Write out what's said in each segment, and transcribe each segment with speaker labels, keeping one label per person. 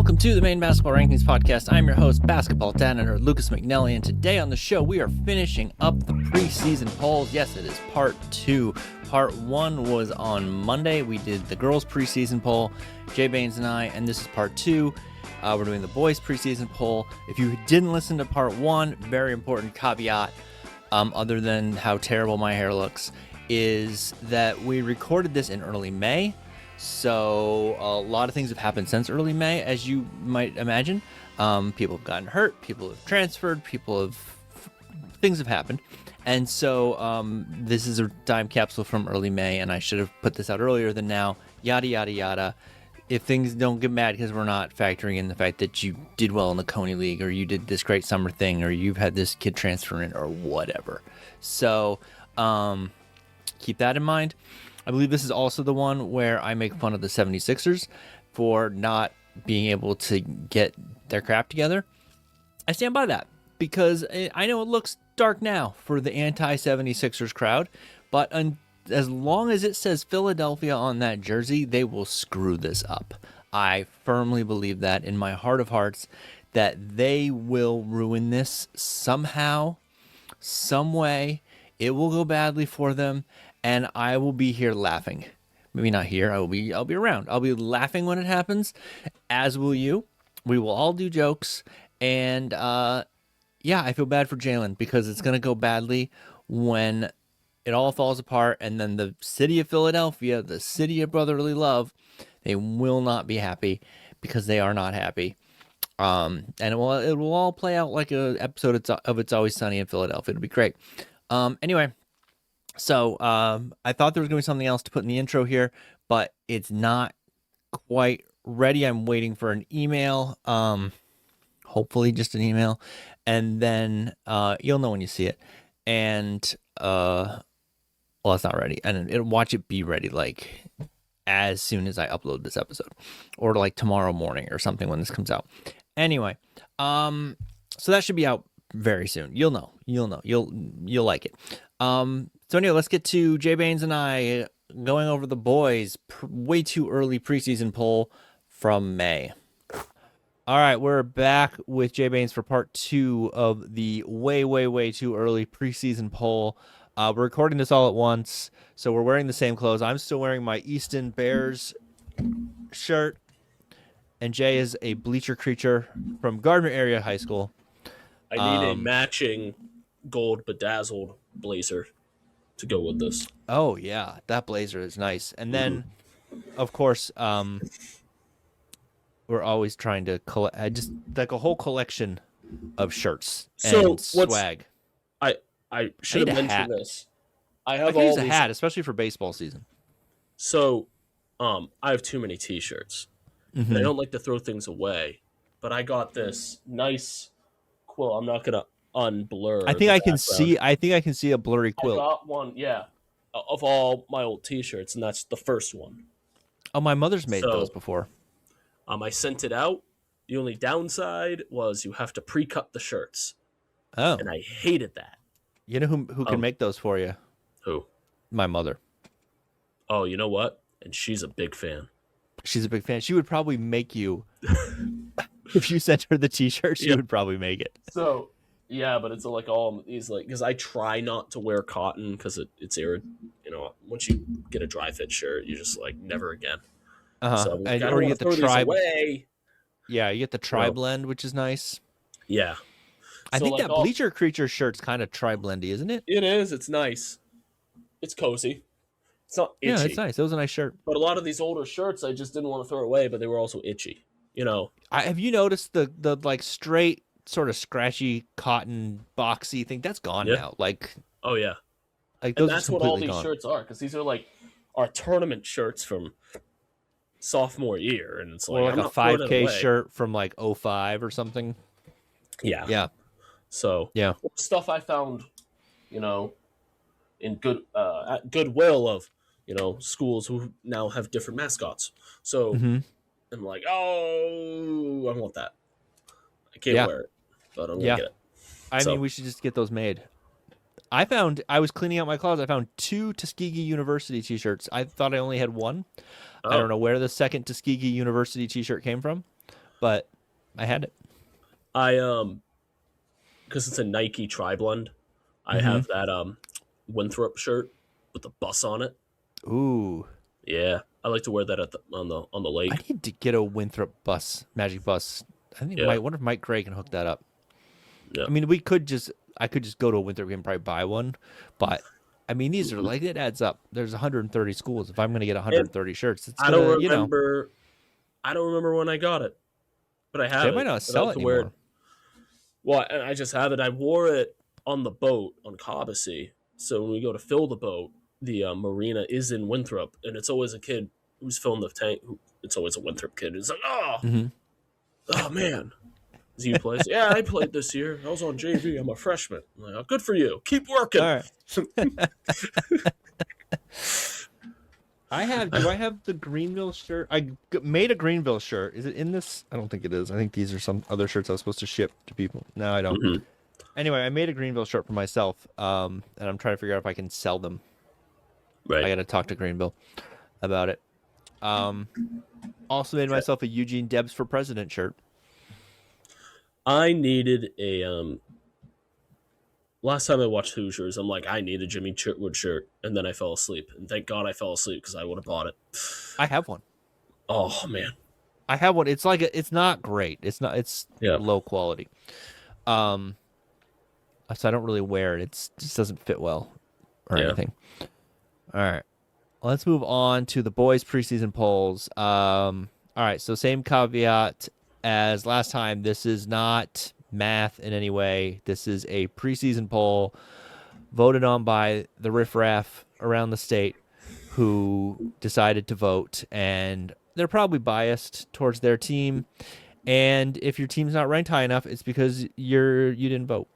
Speaker 1: Welcome to the Main Basketball Rankings Podcast. I'm your host, Basketball Dad, Lucas McNelly, and today on the show we are finishing up the preseason polls. Yes, it is part 2. Part 1 was on Monday. We did the girls preseason poll, Baines and I, and this is part 2. We're doing the boys preseason poll. If you didn't listen to part 1, very important caveat, other than how terrible my hair looks, is that we recorded this in early May. So a lot of things have happened since early May, as you might imagine. People have gotten hurt, people have transferred, things have happened. And so this is a time capsule from early May, and I should have put this out earlier than now, yada, yada, yada. If things don't get mad because we're not factoring in the fact that you did well in the Cony League, or you did this great summer thing, or you've had this kid transfer in, or whatever. So keep that in mind. I believe this is also the one where I make fun of the 76ers for not being able to get their crap together. I stand by that because I know it looks dark now for the anti-76ers crowd, but as long as it says Philadelphia on that jersey, they will screw this up. I firmly believe that in my heart of hearts that they will ruin this somehow, some way. It will go badly for them. And I will be here laughing. Maybe not here. I'll be around. I'll be laughing when it happens, as will you. We will all do jokes. And I feel bad for Jalen because it's going to go badly when it all falls apart. And then the city of Philadelphia, the city of brotherly love, they will not be happy because they are not happy. And it will all play out like an episode of It's Always Sunny in Philadelphia. It'll be great. Anyway. So I thought there was going to be something else to put in the intro here, but it's not quite ready. I'm waiting for an email, hopefully just an email, and then you'll know when you see it. And it's not ready, and watch it be ready like as soon as I upload this episode, or like tomorrow morning or something when this comes out. Anyway, so that should be out very soon. You'll know. You'll like it. So anyway, let's get to Baines and I going over the boys' way-too-early preseason poll from May. All right, we're back with Baines for part 2 of the way too early preseason poll. We're recording this all at once, so we're wearing the same clothes. I'm still wearing my Easton Bears shirt, and Jay is a bleacher creature from Gardiner Area High School.
Speaker 2: I need a matching gold bedazzled blazer to go with this.
Speaker 1: Oh yeah, that blazer is nice. And then, of course, we're always trying to collect just like a whole collection of shirts and swag.
Speaker 2: I should have mentioned this. I
Speaker 1: could use a hat, especially for baseball season.
Speaker 2: So, I have too many T-shirts. And I don't like to throw things away, but I got this nice quilt. I'm not gonna unblur.
Speaker 1: I think I can see a blurry quilt.
Speaker 2: I got one, yeah, of all my old T-shirts, and that's the first one.
Speaker 1: Oh, my mother's made those before.
Speaker 2: I sent it out. The only downside was you have to pre-cut the shirts.
Speaker 1: Oh,
Speaker 2: and I hated that.
Speaker 1: You know who can make those for you?
Speaker 2: Who?
Speaker 1: My mother.
Speaker 2: Oh, you know what? And she's a big fan.
Speaker 1: She's a big fan. She would probably make you. If you sent her the T-shirt, she would probably make it.
Speaker 2: So. Yeah, but it's like all these because I try not to wear cotton because it's once you get a dry fit shirt, you just like never again. So
Speaker 1: or you get the tri
Speaker 2: away.
Speaker 1: Yeah, you get the tri blend, which is nice.
Speaker 2: Yeah,
Speaker 1: I think that bleacher creature shirt's kind of tri blendy, isn't it?
Speaker 2: It is. It's nice. It's cozy. It's not itchy.
Speaker 1: Yeah, it's nice. It was a nice shirt.
Speaker 2: But a lot of these older shirts, I just didn't want to throw away, but they were also itchy.
Speaker 1: Have you noticed the like straight, sort of scratchy cotton boxy thing that's gone now? Like,
Speaker 2: oh yeah,
Speaker 1: like those.
Speaker 2: And that's what all these shirts are, because these are like our tournament shirts from sophomore year, and it's like,
Speaker 1: or like a 5K shirt from like 05 or something.
Speaker 2: Yeah. So stuff I found, in at Goodwill of schools who now have different mascots. So I'm like, oh, I want that. I can't wear it, but I'm gonna get it.
Speaker 1: I mean, we should just get those made. I was cleaning out my closet. I found 2 Tuskegee University T-shirts. I thought I only had one. I don't know where the second Tuskegee University T-shirt came from. but I had it.
Speaker 2: I because it's a Nike tri-blend. I have that Winthrop shirt with the bus on it.
Speaker 1: Ooh.
Speaker 2: Yeah, I like to wear that on the lake.
Speaker 1: I need to get a Winthrop Magic bus. I think I wonder if Mike Gray can hook that up.
Speaker 2: Yeah.
Speaker 1: I mean, I could just go to a Winthrop game and probably buy one, but I mean, these are like, it adds up. There's 130 schools. If I'm going to get 130 shirts, it's
Speaker 2: I don't remember. I don't remember when I got it, but I have it.
Speaker 1: They might not sell it anymore.
Speaker 2: Well, and I just have it. I wore it on the boat on Cobbessy. So when we go to fill the boat, the marina is in Winthrop, and it's always a kid who's filling the tank. It's always a Winthrop kid. It's like, oh man, is you plays? Yeah, I played this year. I was on JV. I'm a freshman. I'm like, oh, good for you. Keep working.
Speaker 1: All right. Do I have the Greenville shirt? I made a Greenville shirt. Is it in this? I don't think it is. I think these are some other shirts I was supposed to ship to people. No, I don't. Anyway, I made a Greenville shirt for myself, and I'm trying to figure out if I can sell them.
Speaker 2: Right.
Speaker 1: I got to talk to Greenville about it. Also made myself a Eugene Debs for President shirt.
Speaker 2: I needed a last time I watched Hoosiers, I'm like, I need a Jimmy Chitwood shirt, and then I fell asleep. And thank God I fell asleep because I would have bought it.
Speaker 1: I have one.
Speaker 2: Oh man,
Speaker 1: I have one. It's like it's not great. It's low quality. So I don't really wear it. It just doesn't fit well or anything. All right. Let's move on to the boys' preseason polls. All right, so same caveat as last time. This is not math in any way. This is a preseason poll voted on by the riffraff around the state who decided to vote, and they're probably biased towards their team. And if your team's not ranked high enough, it's because you didn't vote.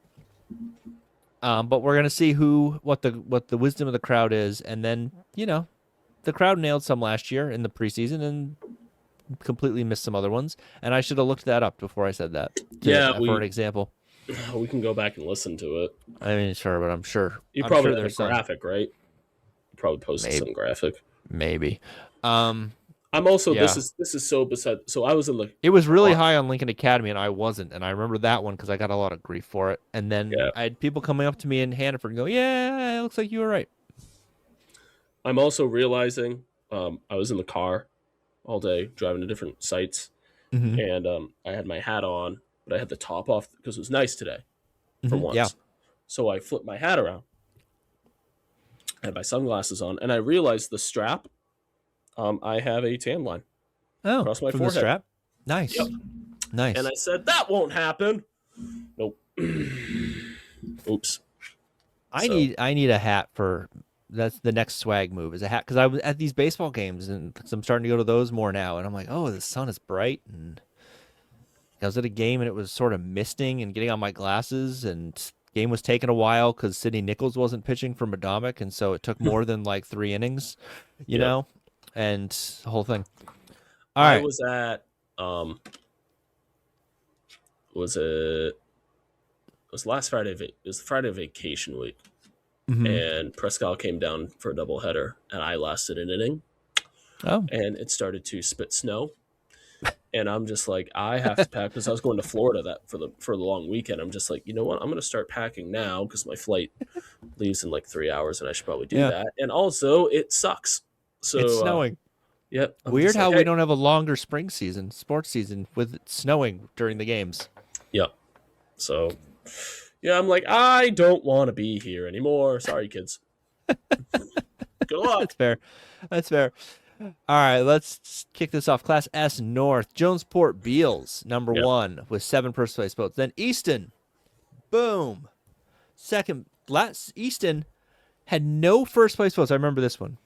Speaker 1: But we're gonna see what the wisdom of the crowd is, and then the crowd nailed some last year in the preseason and completely missed some other ones. And I should have looked that up before I said that. For an example,
Speaker 2: we can go back and listen to it.
Speaker 1: I mean, sure, but I'm sure
Speaker 2: you probably have a graphic, right? You probably posted some graphic,
Speaker 1: maybe.
Speaker 2: I'm also this is so beside. So I was in the.
Speaker 1: It was really high on Lincoln Academy, and I wasn't, and I remember that one because I got a lot of grief for it. And then I had people coming up to me in Hannaford and go, "Yeah, it looks like you were right."
Speaker 2: I'm also realizing I was in the car all day driving to different sites, and I had my hat on, but I had the top off because it was nice today for once. Yeah. So I flipped my hat around. I had my sunglasses on, and I realized the strap. I have a tan line across my forehead. The strap?
Speaker 1: Nice. Yep. Nice.
Speaker 2: And I said, that won't happen. Nope. Oops.
Speaker 1: I need a hat for that's the next swag move is a hat because I was at these baseball games and I'm starting to go to those more now and I'm like, oh, the sun is bright, and I was at a game and it was sort of misting and getting on my glasses, and game was taking a while because Sidney Nichols wasn't pitching for Madantic, and so it took more than like 3 innings, you know. And the whole thing. All right.
Speaker 2: I was at it was last Friday. It was Friday vacation week, and Prescott came down for a doubleheader, and I lasted an inning. Oh, and it started to spit snow, and I'm just like, I have to pack because I was going to Florida for the long weekend. I'm just like, you know what? I'm going to start packing now because my flight leaves in like 3 hours, and I should probably do that. And also, it sucks. So,
Speaker 1: it's snowing.
Speaker 2: Yep.
Speaker 1: Weird how we don't have a longer spring season, sports season, with it snowing during the games.
Speaker 2: Yep. So, I'm like, I don't want to be here anymore. Sorry, kids. Good luck.
Speaker 1: That's fair. All right, let's kick this off. Class S North, Jonesport Beals, number 1 with 7 first place votes. Then Easton, boom. Second, Easton had no first place votes. I remember this one.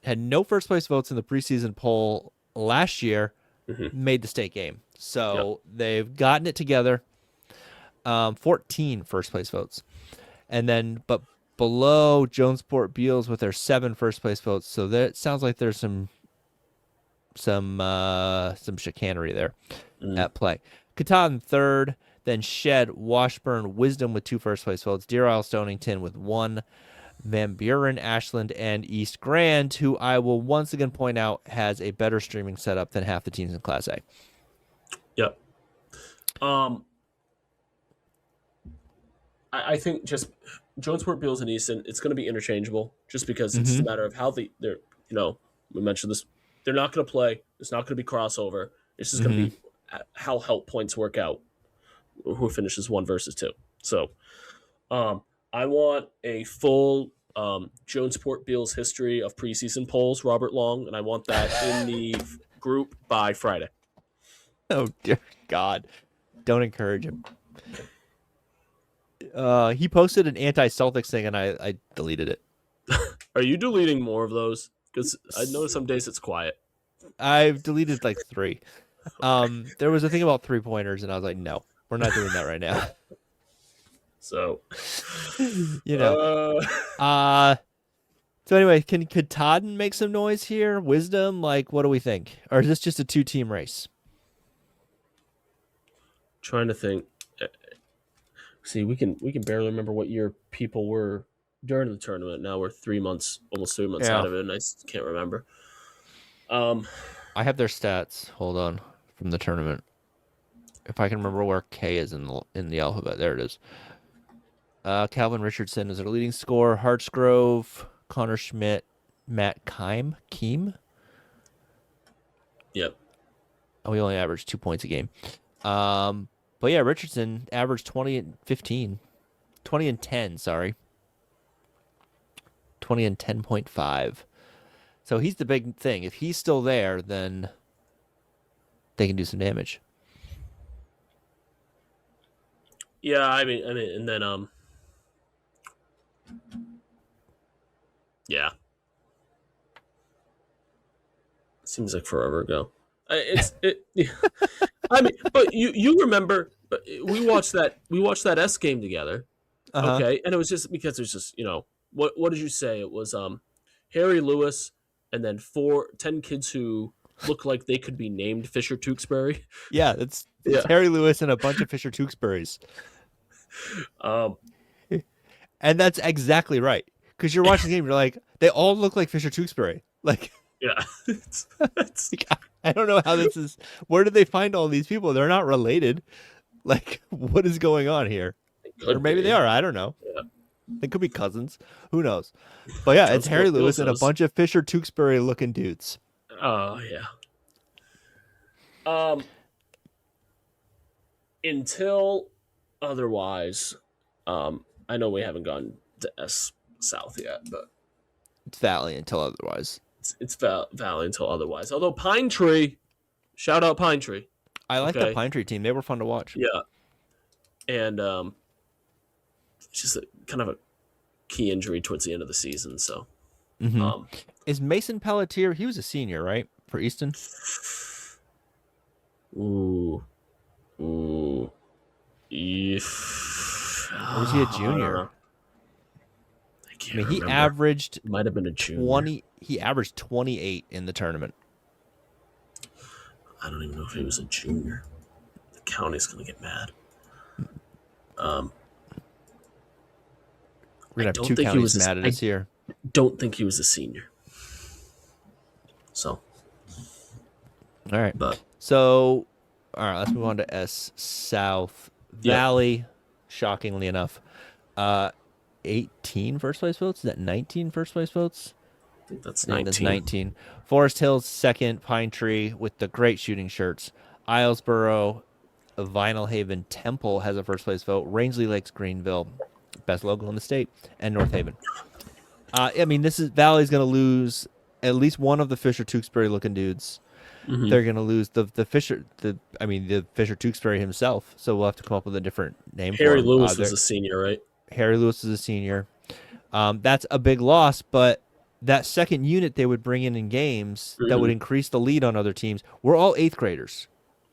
Speaker 1: Had no first place votes in the preseason poll last year, made the state game. So they've gotten it together. 14 first place votes. And then, but below Jonesport Beals with their 7 first place votes. So that sounds like there's some chicanery there at play. Katahdin third, then Shed, Washburn, Wisdom with 2 first place votes, Deer Isle Stonington with 1. Van Buren, Ashland, and East Grand, who I will once again point out has a better streaming setup than half the teams in Class A.
Speaker 2: Yep. I think just Jonesport, Beals, and Easton, it's going to be interchangeable just because it's just a matter of how they're, we mentioned this, they're not going to play. It's not going to be crossover. It's just going to be how help points work out, who finishes 1 versus 2. So I want a full Jonesport, Beals history of preseason polls, Robert Long, and I want that in the group by Friday.
Speaker 1: Oh, dear God. Don't encourage him. He posted an anti-Celtics thing, and I deleted it.
Speaker 2: Are you deleting more of those? Because I notice some days it's quiet.
Speaker 1: I've deleted like 3. There was a thing about 3-pointers, and I was like, no, we're not doing that right now.
Speaker 2: So,
Speaker 1: So anyway, could Todd make some noise here? Wisdom, like, what do we think? Or is this just a 2-team race?
Speaker 2: Trying to think. See, we can barely remember what year people were during the tournament. Now we're almost 3 months out of it, and I can't remember.
Speaker 1: I have their stats. Hold on, from the tournament. If I can remember where K is in the alphabet, there it is. Calvin Richardson is our leading scorer. Hartsgrove, Connor Schmidt, Matt Keem.
Speaker 2: Yep.
Speaker 1: Oh, we only averaged 2 points a game. But yeah, Richardson averaged 20 and 15. 20 and 10, sorry. 20 and 10.5. So he's the big thing. If he's still there, then they can do some damage.
Speaker 2: Yeah, I mean, and then yeah. Seems like forever ago. I mean, but you remember we watched that S game together, okay? And it was just because it's just what did you say? It was Harry Lewis and then 10 kids who look like they could be named Fisher Tewksbury.
Speaker 1: Yeah, it's Harry Lewis and a bunch of Fisher Tewksburys. And that's exactly right, because you're watching the game, you're like, they all look like Fisher Tewksbury, like.
Speaker 2: Yeah.
Speaker 1: I don't know how this is. Where did they find all these people? They're not related. Like, what is going on here? Or maybe they are. I don't know.
Speaker 2: Yeah.
Speaker 1: They could be cousins. Who knows? But yeah, it's Harry Lewis and a bunch of Fisher Tewksbury looking dudes.
Speaker 2: Oh, yeah. Until otherwise, I know we haven't gone to S South yet, but
Speaker 1: it's Valley until otherwise.
Speaker 2: It's Valley until otherwise. Although Pine Tree, shout out Pine Tree.
Speaker 1: I like the Pine Tree team. They were fun to watch.
Speaker 2: Yeah. And it's just kind of a key injury towards the end of the season. So,
Speaker 1: is Mason Pelletier? He was a senior, right, for Easton?
Speaker 2: Ooh.
Speaker 1: Or was he a junior? I mean, he averaged
Speaker 2: might have been a junior.
Speaker 1: He averaged 28 in the tournament.
Speaker 2: I don't even know if he was a junior. The county's gonna get mad.
Speaker 1: We're gonna have 2 counties mad at us here.
Speaker 2: Don't think he was a senior. So,
Speaker 1: all right. All right. Let's move on to S South Valley. Shockingly enough, 18 first place votes. Is that 19 first place votes?
Speaker 2: I think that's 19.
Speaker 1: That's 19. Forest Hills second. Pine Tree with the great shooting shirts. Islesboro, Vinyl Haven, Temple has a first place vote. Rangeley Lakes, Greenville, best logo in the state, and North Haven. I mean, Valley's going to lose at least one of the Fisher Tewksbury looking dudes. They're going to lose the Fisher Tewksbury himself. So we'll have to come up with a different name.
Speaker 2: Harry Lewis was a senior, right?
Speaker 1: Harry Lewis is a senior. That's a big loss, but that second unit they would bring in games that would increase the lead on other teams. We're all 8th graders.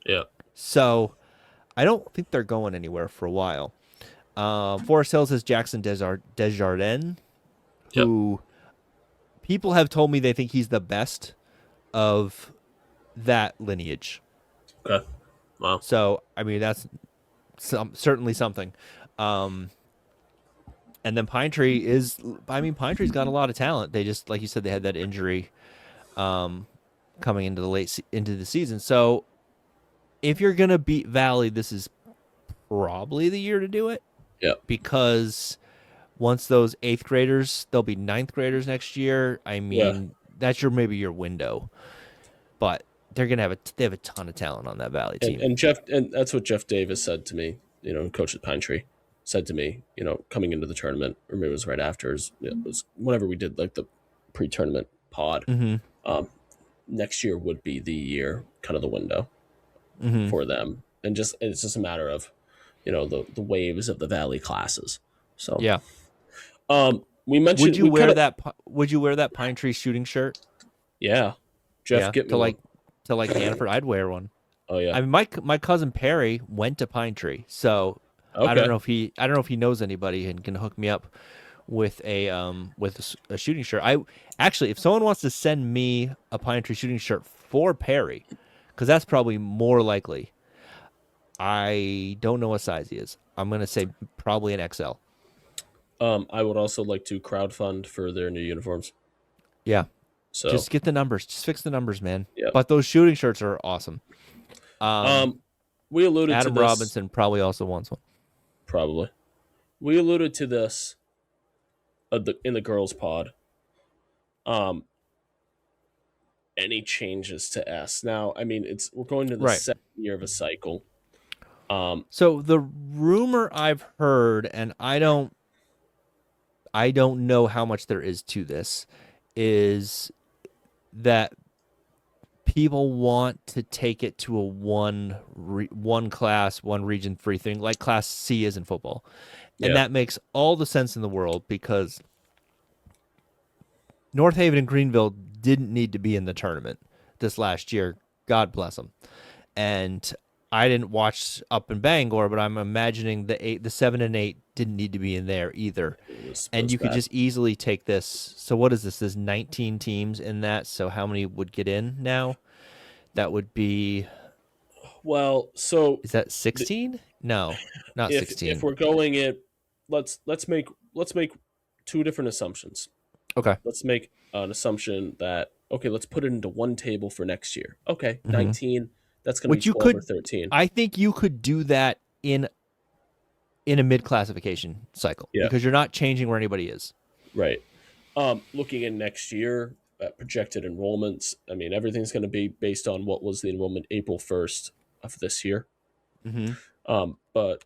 Speaker 2: Yeah.
Speaker 1: So I don't think they're going anywhere for a while. Forest Hills has Jackson Desjardins, who people have told me they think he's the best of that lineage.
Speaker 2: Okay. Wow.
Speaker 1: So, I mean, that's certainly something. And then Pine Tree's got a lot of talent. They just, like you said, they had that injury coming into the season. So if you're gonna beat Valley, this is probably the year to do it.
Speaker 2: Yeah.
Speaker 1: Because once those 8th graders, they'll be 9th graders next year. I mean, that's maybe your window. But they're gonna they have a ton of talent on that Valley team.
Speaker 2: And that's what Jeff Davis said to me, coach at Pine Tree, said to me, coming into the tournament, or maybe it was right after, it was whenever we did like the pre-tournament pod. Next year would be the year, kind of the window for them, and it's just a matter of, the waves of the Valley classes. So
Speaker 1: yeah.
Speaker 2: We mentioned.
Speaker 1: Would you wear that Pine Tree shooting shirt?
Speaker 2: Yeah, Jeff, get me
Speaker 1: to Hanford. I'd wear one.
Speaker 2: Oh yeah.
Speaker 1: I mean, my cousin Perry went to Pine Tree, so
Speaker 2: okay.
Speaker 1: I don't know if he knows anybody and can hook me up with a shooting shirt. If someone wants to send me a Pine Tree shooting shirt for Perry, because that's probably more likely. I don't know what size he is. I'm gonna say probably an XL.
Speaker 2: I would also like to crowdfund for their new uniforms.
Speaker 1: Yeah.
Speaker 2: So
Speaker 1: just get the numbers. Just fix the numbers, man.
Speaker 2: Yep.
Speaker 1: But those shooting shirts are awesome.
Speaker 2: We alluded
Speaker 1: Adam
Speaker 2: to this.
Speaker 1: Robinson probably also wants one.
Speaker 2: Probably. We alluded to this in the girls pod. Any changes to S? Now, I mean, we're going to the second year of a cycle.
Speaker 1: So the rumor I've heard, and I don't know how much there is to this, is that people want to take it to a one class, one region free thing, like Class C is in football. And that makes all the sense in the world, because North Haven and Greenville didn't need to be in the tournament this last year. God bless them. And I didn't watch Up in Bangor, but I'm imagining the 7 and 8 didn't need to be in there either. And you could just easily take this. So what is this? There's 19 teams in that. So how many would get in now? That would be.
Speaker 2: Well, so
Speaker 1: is that 16? No, not 16.
Speaker 2: If we're going it, let's make two different assumptions.
Speaker 1: Okay.
Speaker 2: Let's make an assumption that let's put it into one table for next year. Okay, 19. That's going to be 12 or 13.
Speaker 1: I think you could do that in a mid-classification cycle, because you're not changing where anybody is.
Speaker 2: Right. Looking in next year at projected enrollments, I mean, everything's going to be based on what was the enrollment April 1st of this year. But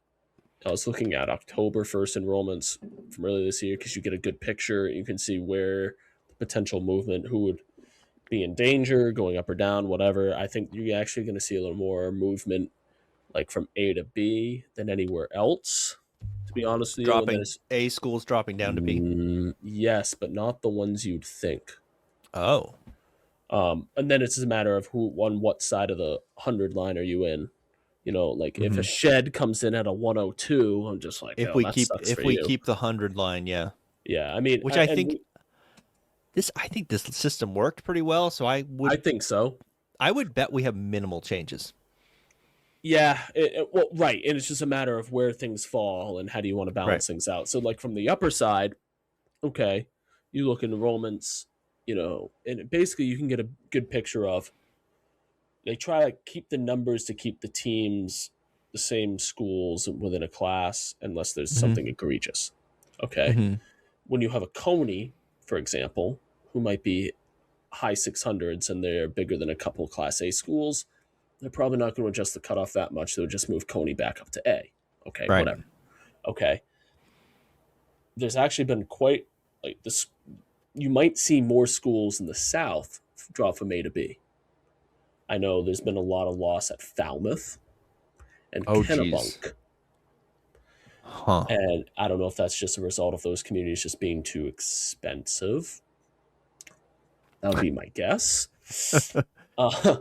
Speaker 2: I was looking at October 1st enrollments from earlier this year, because you get a good picture. You can see where the potential movement, who would be in danger, going up or down, whatever. I think you're actually going to see a little more movement, like from A to B, than anywhere else, to be honest with you.
Speaker 1: A schools dropping down to B.
Speaker 2: Yes, but not the ones you'd think.
Speaker 1: Oh.
Speaker 2: And then it's a matter of on what side of the 100 line are you in. Like if a Shed comes in at a 102, I'm just like,
Speaker 1: if we keep the 100 line, yeah.
Speaker 2: I mean,
Speaker 1: I think this system worked pretty well. So I
Speaker 2: think so.
Speaker 1: I would bet we have minimal changes.
Speaker 2: Yeah, right, and it's just a matter of where things fall and how do you want to balance things out. So, like from the upper side, you look at enrollments, and basically you can get a good picture of. They try to keep the numbers to keep the teams the same schools within a class, unless there's something egregious. Okay, when you have a Cony, for example, who might be high 600s and they're bigger than a couple of Class A schools, they're probably not going to adjust the cutoff that much. They'll just move Cony back up to A. Okay, whatever. Okay. There's actually been quite like this. You might see more schools in the South drop from A to B. I know there's been a lot of loss at Falmouth and Kennebunk. And I don't know if that's just a result of those communities just being too expensive. That would be my guess. But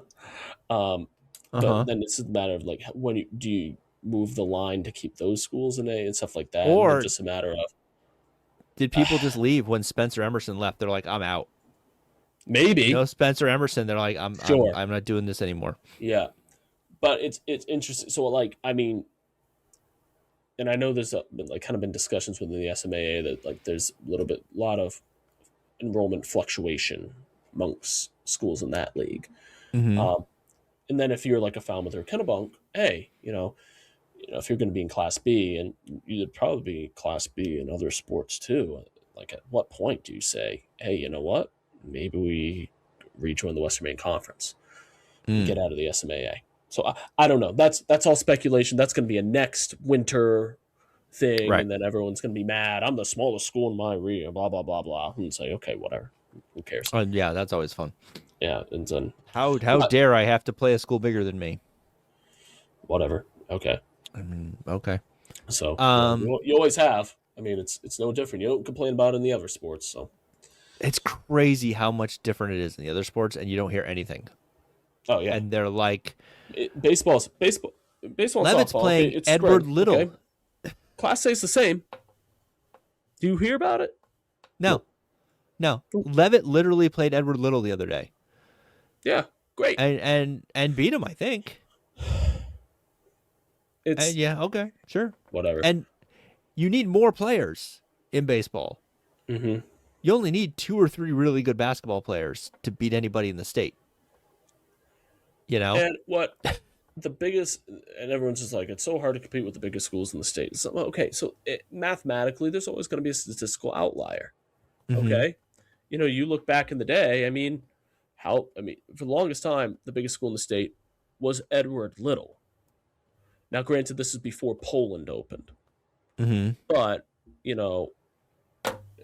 Speaker 2: then it's a matter of like, do you move the line to keep those schools in A and stuff like that? Or just a matter of,
Speaker 1: did people just leave when Spencer Emerson left? They're like, I'm out.
Speaker 2: Maybe.
Speaker 1: Spencer Emerson, they're like, I'm not doing this anymore.
Speaker 2: Yeah. But it's interesting. So like, I mean, and I know there's been discussions within the SMAA that like there's a lot of enrollment fluctuation amongst schools in that league. And then if you're like a Falmouth or Kennebunk, hey, if you're going to be in Class B, and you'd probably be Class B in other sports too, like at what point do you say, hey, you know what? Maybe we rejoin the Western Maine Conference and get out of the SMAA. So I don't know. That's all speculation. That's going to be a next winter thing,
Speaker 1: Right.
Speaker 2: and then everyone's going to be mad. I'm the smallest school in my region, blah, blah, blah, blah. And say, okay, whatever. Who cares?
Speaker 1: Yeah, that's always fun.
Speaker 2: Yeah, and then
Speaker 1: How dare I have to play a school bigger than me?
Speaker 2: Whatever. Okay.
Speaker 1: Okay.
Speaker 2: So you always have. I mean, it's no different. You don't complain about it in the other sports. So
Speaker 1: it's crazy how much different it is in the other sports, and you don't hear anything.
Speaker 2: Oh yeah,
Speaker 1: and they're like,
Speaker 2: baseball.
Speaker 1: Leavitt's
Speaker 2: softball,
Speaker 1: playing Edward
Speaker 2: spread,
Speaker 1: Little.
Speaker 2: Okay. Class A is the same. Do you hear about it?
Speaker 1: No. Leavitt literally played Edward Little the other day.
Speaker 2: Yeah, great.
Speaker 1: And beat him, I think. Yeah, okay, sure.
Speaker 2: Whatever.
Speaker 1: And you need more players in baseball.
Speaker 2: Mm-hmm.
Speaker 1: You only need 2 or 3 really good basketball players to beat anybody in the state.
Speaker 2: And what the biggest, and everyone's just like, it's so hard to compete with the biggest schools in the state. So, okay, so mathematically, there's always going to be a statistical outlier.
Speaker 1: Mm-hmm.
Speaker 2: Okay, you look back in the day. I mean, for the longest time, the biggest school in the state was Edward Little. Now, granted, this is before Poland opened, but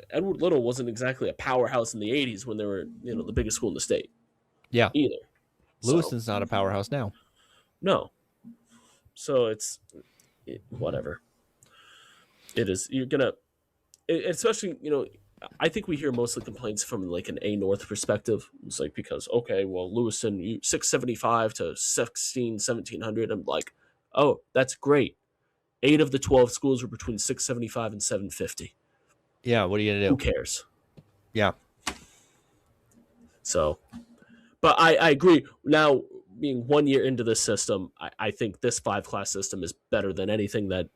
Speaker 2: Edward Little wasn't exactly a powerhouse in the '80s when they were the biggest school in the state.
Speaker 1: Yeah,
Speaker 2: either.
Speaker 1: Lewiston's not a powerhouse now.
Speaker 2: No. So it's whatever. It is. You're going to, especially, I think we hear mostly complaints from like an A North perspective. It's like, because, okay, well, Lewiston, 675 to 1700. I'm like, oh, that's great. 8 of the 12 schools were between 675 and 750.
Speaker 1: Yeah, what are you going to do?
Speaker 2: Who cares?
Speaker 1: Yeah.
Speaker 2: So, but I agree. Now, being 1 year into this system, I think this 5-class system is better than anything that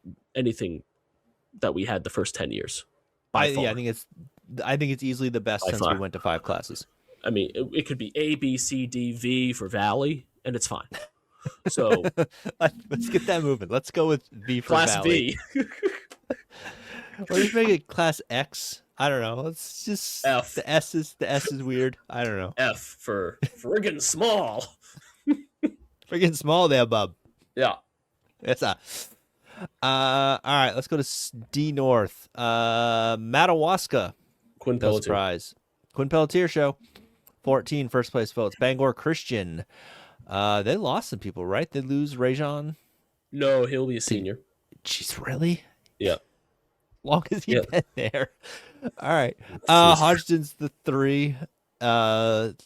Speaker 2: we had the first 10 years. By far.
Speaker 1: Yeah, I think it's easily the best since we went to 5 classes.
Speaker 2: I mean, it could be A, B, C, D, V for Valley, and it's fine. So
Speaker 1: let's get that moving. Let's go with V for
Speaker 2: Class
Speaker 1: Valley.
Speaker 2: V.
Speaker 1: Or just make it Class X. I don't know. It's just
Speaker 2: F.
Speaker 1: The S is weird. I don't know.
Speaker 2: F for friggin' small.
Speaker 1: Friggin' small there, bub.
Speaker 2: Yeah.
Speaker 1: It's all right, let's go to D North. Madawaska.
Speaker 2: Quinn
Speaker 1: No
Speaker 2: Pelletier.
Speaker 1: surprise. Quinn Pelletier show. 14 first place votes. Bangor Christian. They lost some people, right? They lose Rajon.
Speaker 2: No, he'll be a senior.
Speaker 1: Jeez, really?
Speaker 2: Yeah.
Speaker 1: Long as he's been there. All right. Hodgson's the 3.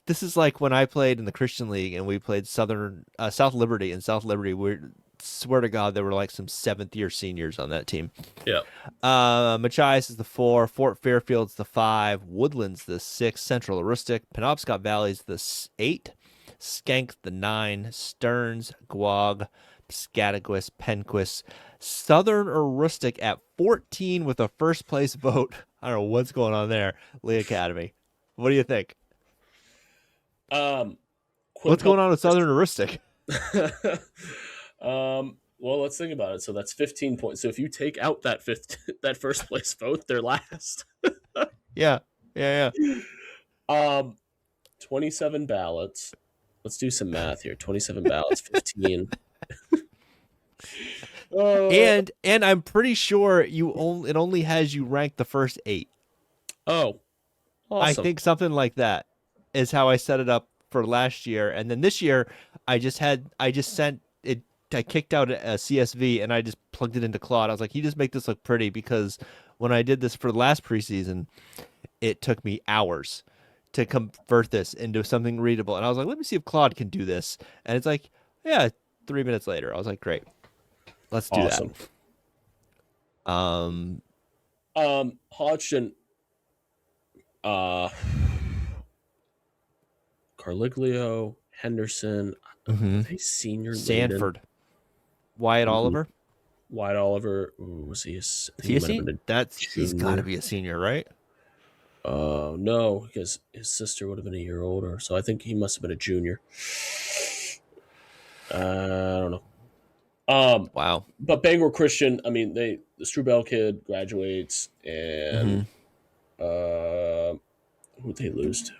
Speaker 1: This is like when I played in the Christian League and we played South Liberty. And South Liberty, swear to God, there were like some 7th-year seniors on that team.
Speaker 2: Yeah.
Speaker 1: Machias is the 4. Fort Fairfield's the 5. Woodlands the 6. Central Aroostook. Penobscot Valley's the 8. Skank the 9. Stearns, Guag, Piscataquis, Penquis. Southern Aroostook at 14 with a first place vote. I don't know what's going on there. Lee Academy. What do you think? What's going on with Southern Aroostook?
Speaker 2: Well, let's think about it. So that's 15 points. So if you take out that first place vote, they're last.
Speaker 1: Yeah.
Speaker 2: 27 ballots. Let's do some math here. 27 ballots, 15.
Speaker 1: And I'm pretty sure it only has you ranked the first 8.
Speaker 2: Oh, awesome.
Speaker 1: I think something like that is how I set it up for last year. And then this year, I kicked out a CSV and I just plugged it into Claude. I was like, you just make this look pretty, because when I did this for the last preseason, it took me hours to convert this into something readable. And I was like, let me see if Claude can do this. And it's like, yeah, 3 minutes later. I was like, great. Let's do
Speaker 2: awesome.
Speaker 1: that.
Speaker 2: Hodgson, Carliglio, Henderson, are they senior?
Speaker 1: Sanford. Wyatt Oliver.
Speaker 2: Wyatt Oliver. Ooh, was he?
Speaker 1: Is he a senior? He's got to be a senior, right?
Speaker 2: No, because his sister would have been a year older, so I think he must have been a junior. I don't know.
Speaker 1: Wow.
Speaker 2: But Bangor Christian, I mean, the Strubel kid graduates, and who'd they lose to?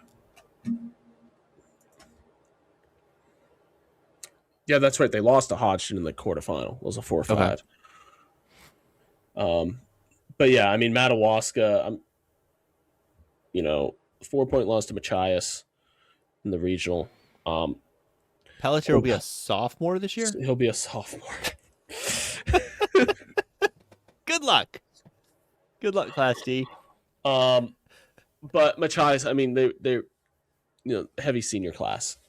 Speaker 2: Yeah, that's right. They lost to Hodgson in the quarterfinal. It was a 4-5.
Speaker 1: Okay.
Speaker 2: But yeah, I mean, Madawaska, 4-point loss to Machias in the regional.
Speaker 1: Pelletier will be a sophomore this year?
Speaker 2: He'll be a sophomore.
Speaker 1: Good luck. Good luck, Class D.
Speaker 2: But Machias, I mean, they're heavy senior class.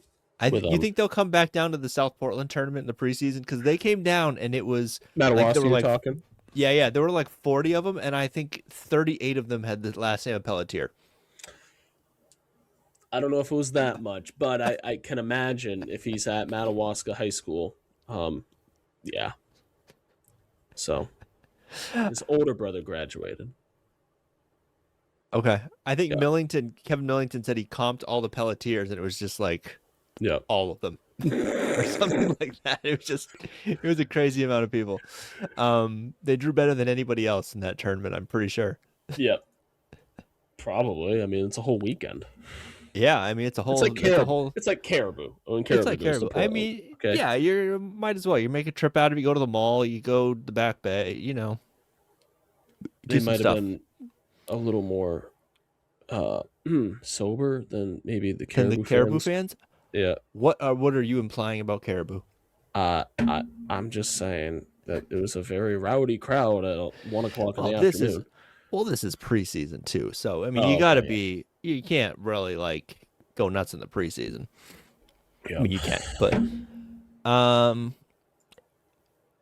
Speaker 1: You think they'll come back down to the South Portland tournament in the preseason? Because they came down and it was
Speaker 2: Madawaska. You're talking?
Speaker 1: Yeah. There were like 40 of them, and I think 38 of them had the last name of Pelletier.
Speaker 2: I don't know if it was that much, but I can imagine if he's at Madawaska High School. Yeah. So his older brother graduated.
Speaker 1: Okay. I think Kevin Millington said he comped all the Pelletiers, and it was just like all of them or something like that. It was a crazy amount of people. They drew better than anybody else in that tournament, I'm pretty sure.
Speaker 2: Yeah. Probably. I mean, it's a whole weekend.
Speaker 1: Yeah, I mean, it's like Caribou.
Speaker 2: It's like Caribou.
Speaker 1: It's like Caribou. I mean, yeah, you might as well. You make a trip out of it, you go to the mall, you go to the Back Bay,
Speaker 2: They might have been a little more sober than maybe the Caribou
Speaker 1: fans.
Speaker 2: Yeah.
Speaker 1: What are you implying about Caribou?
Speaker 2: I'm just saying that it was a very rowdy crowd at 1 o'clock in the afternoon.
Speaker 1: This is preseason too, so I mean, you got to be. You can't really go nuts in the preseason.
Speaker 2: Yeah.
Speaker 1: I mean, you can't, but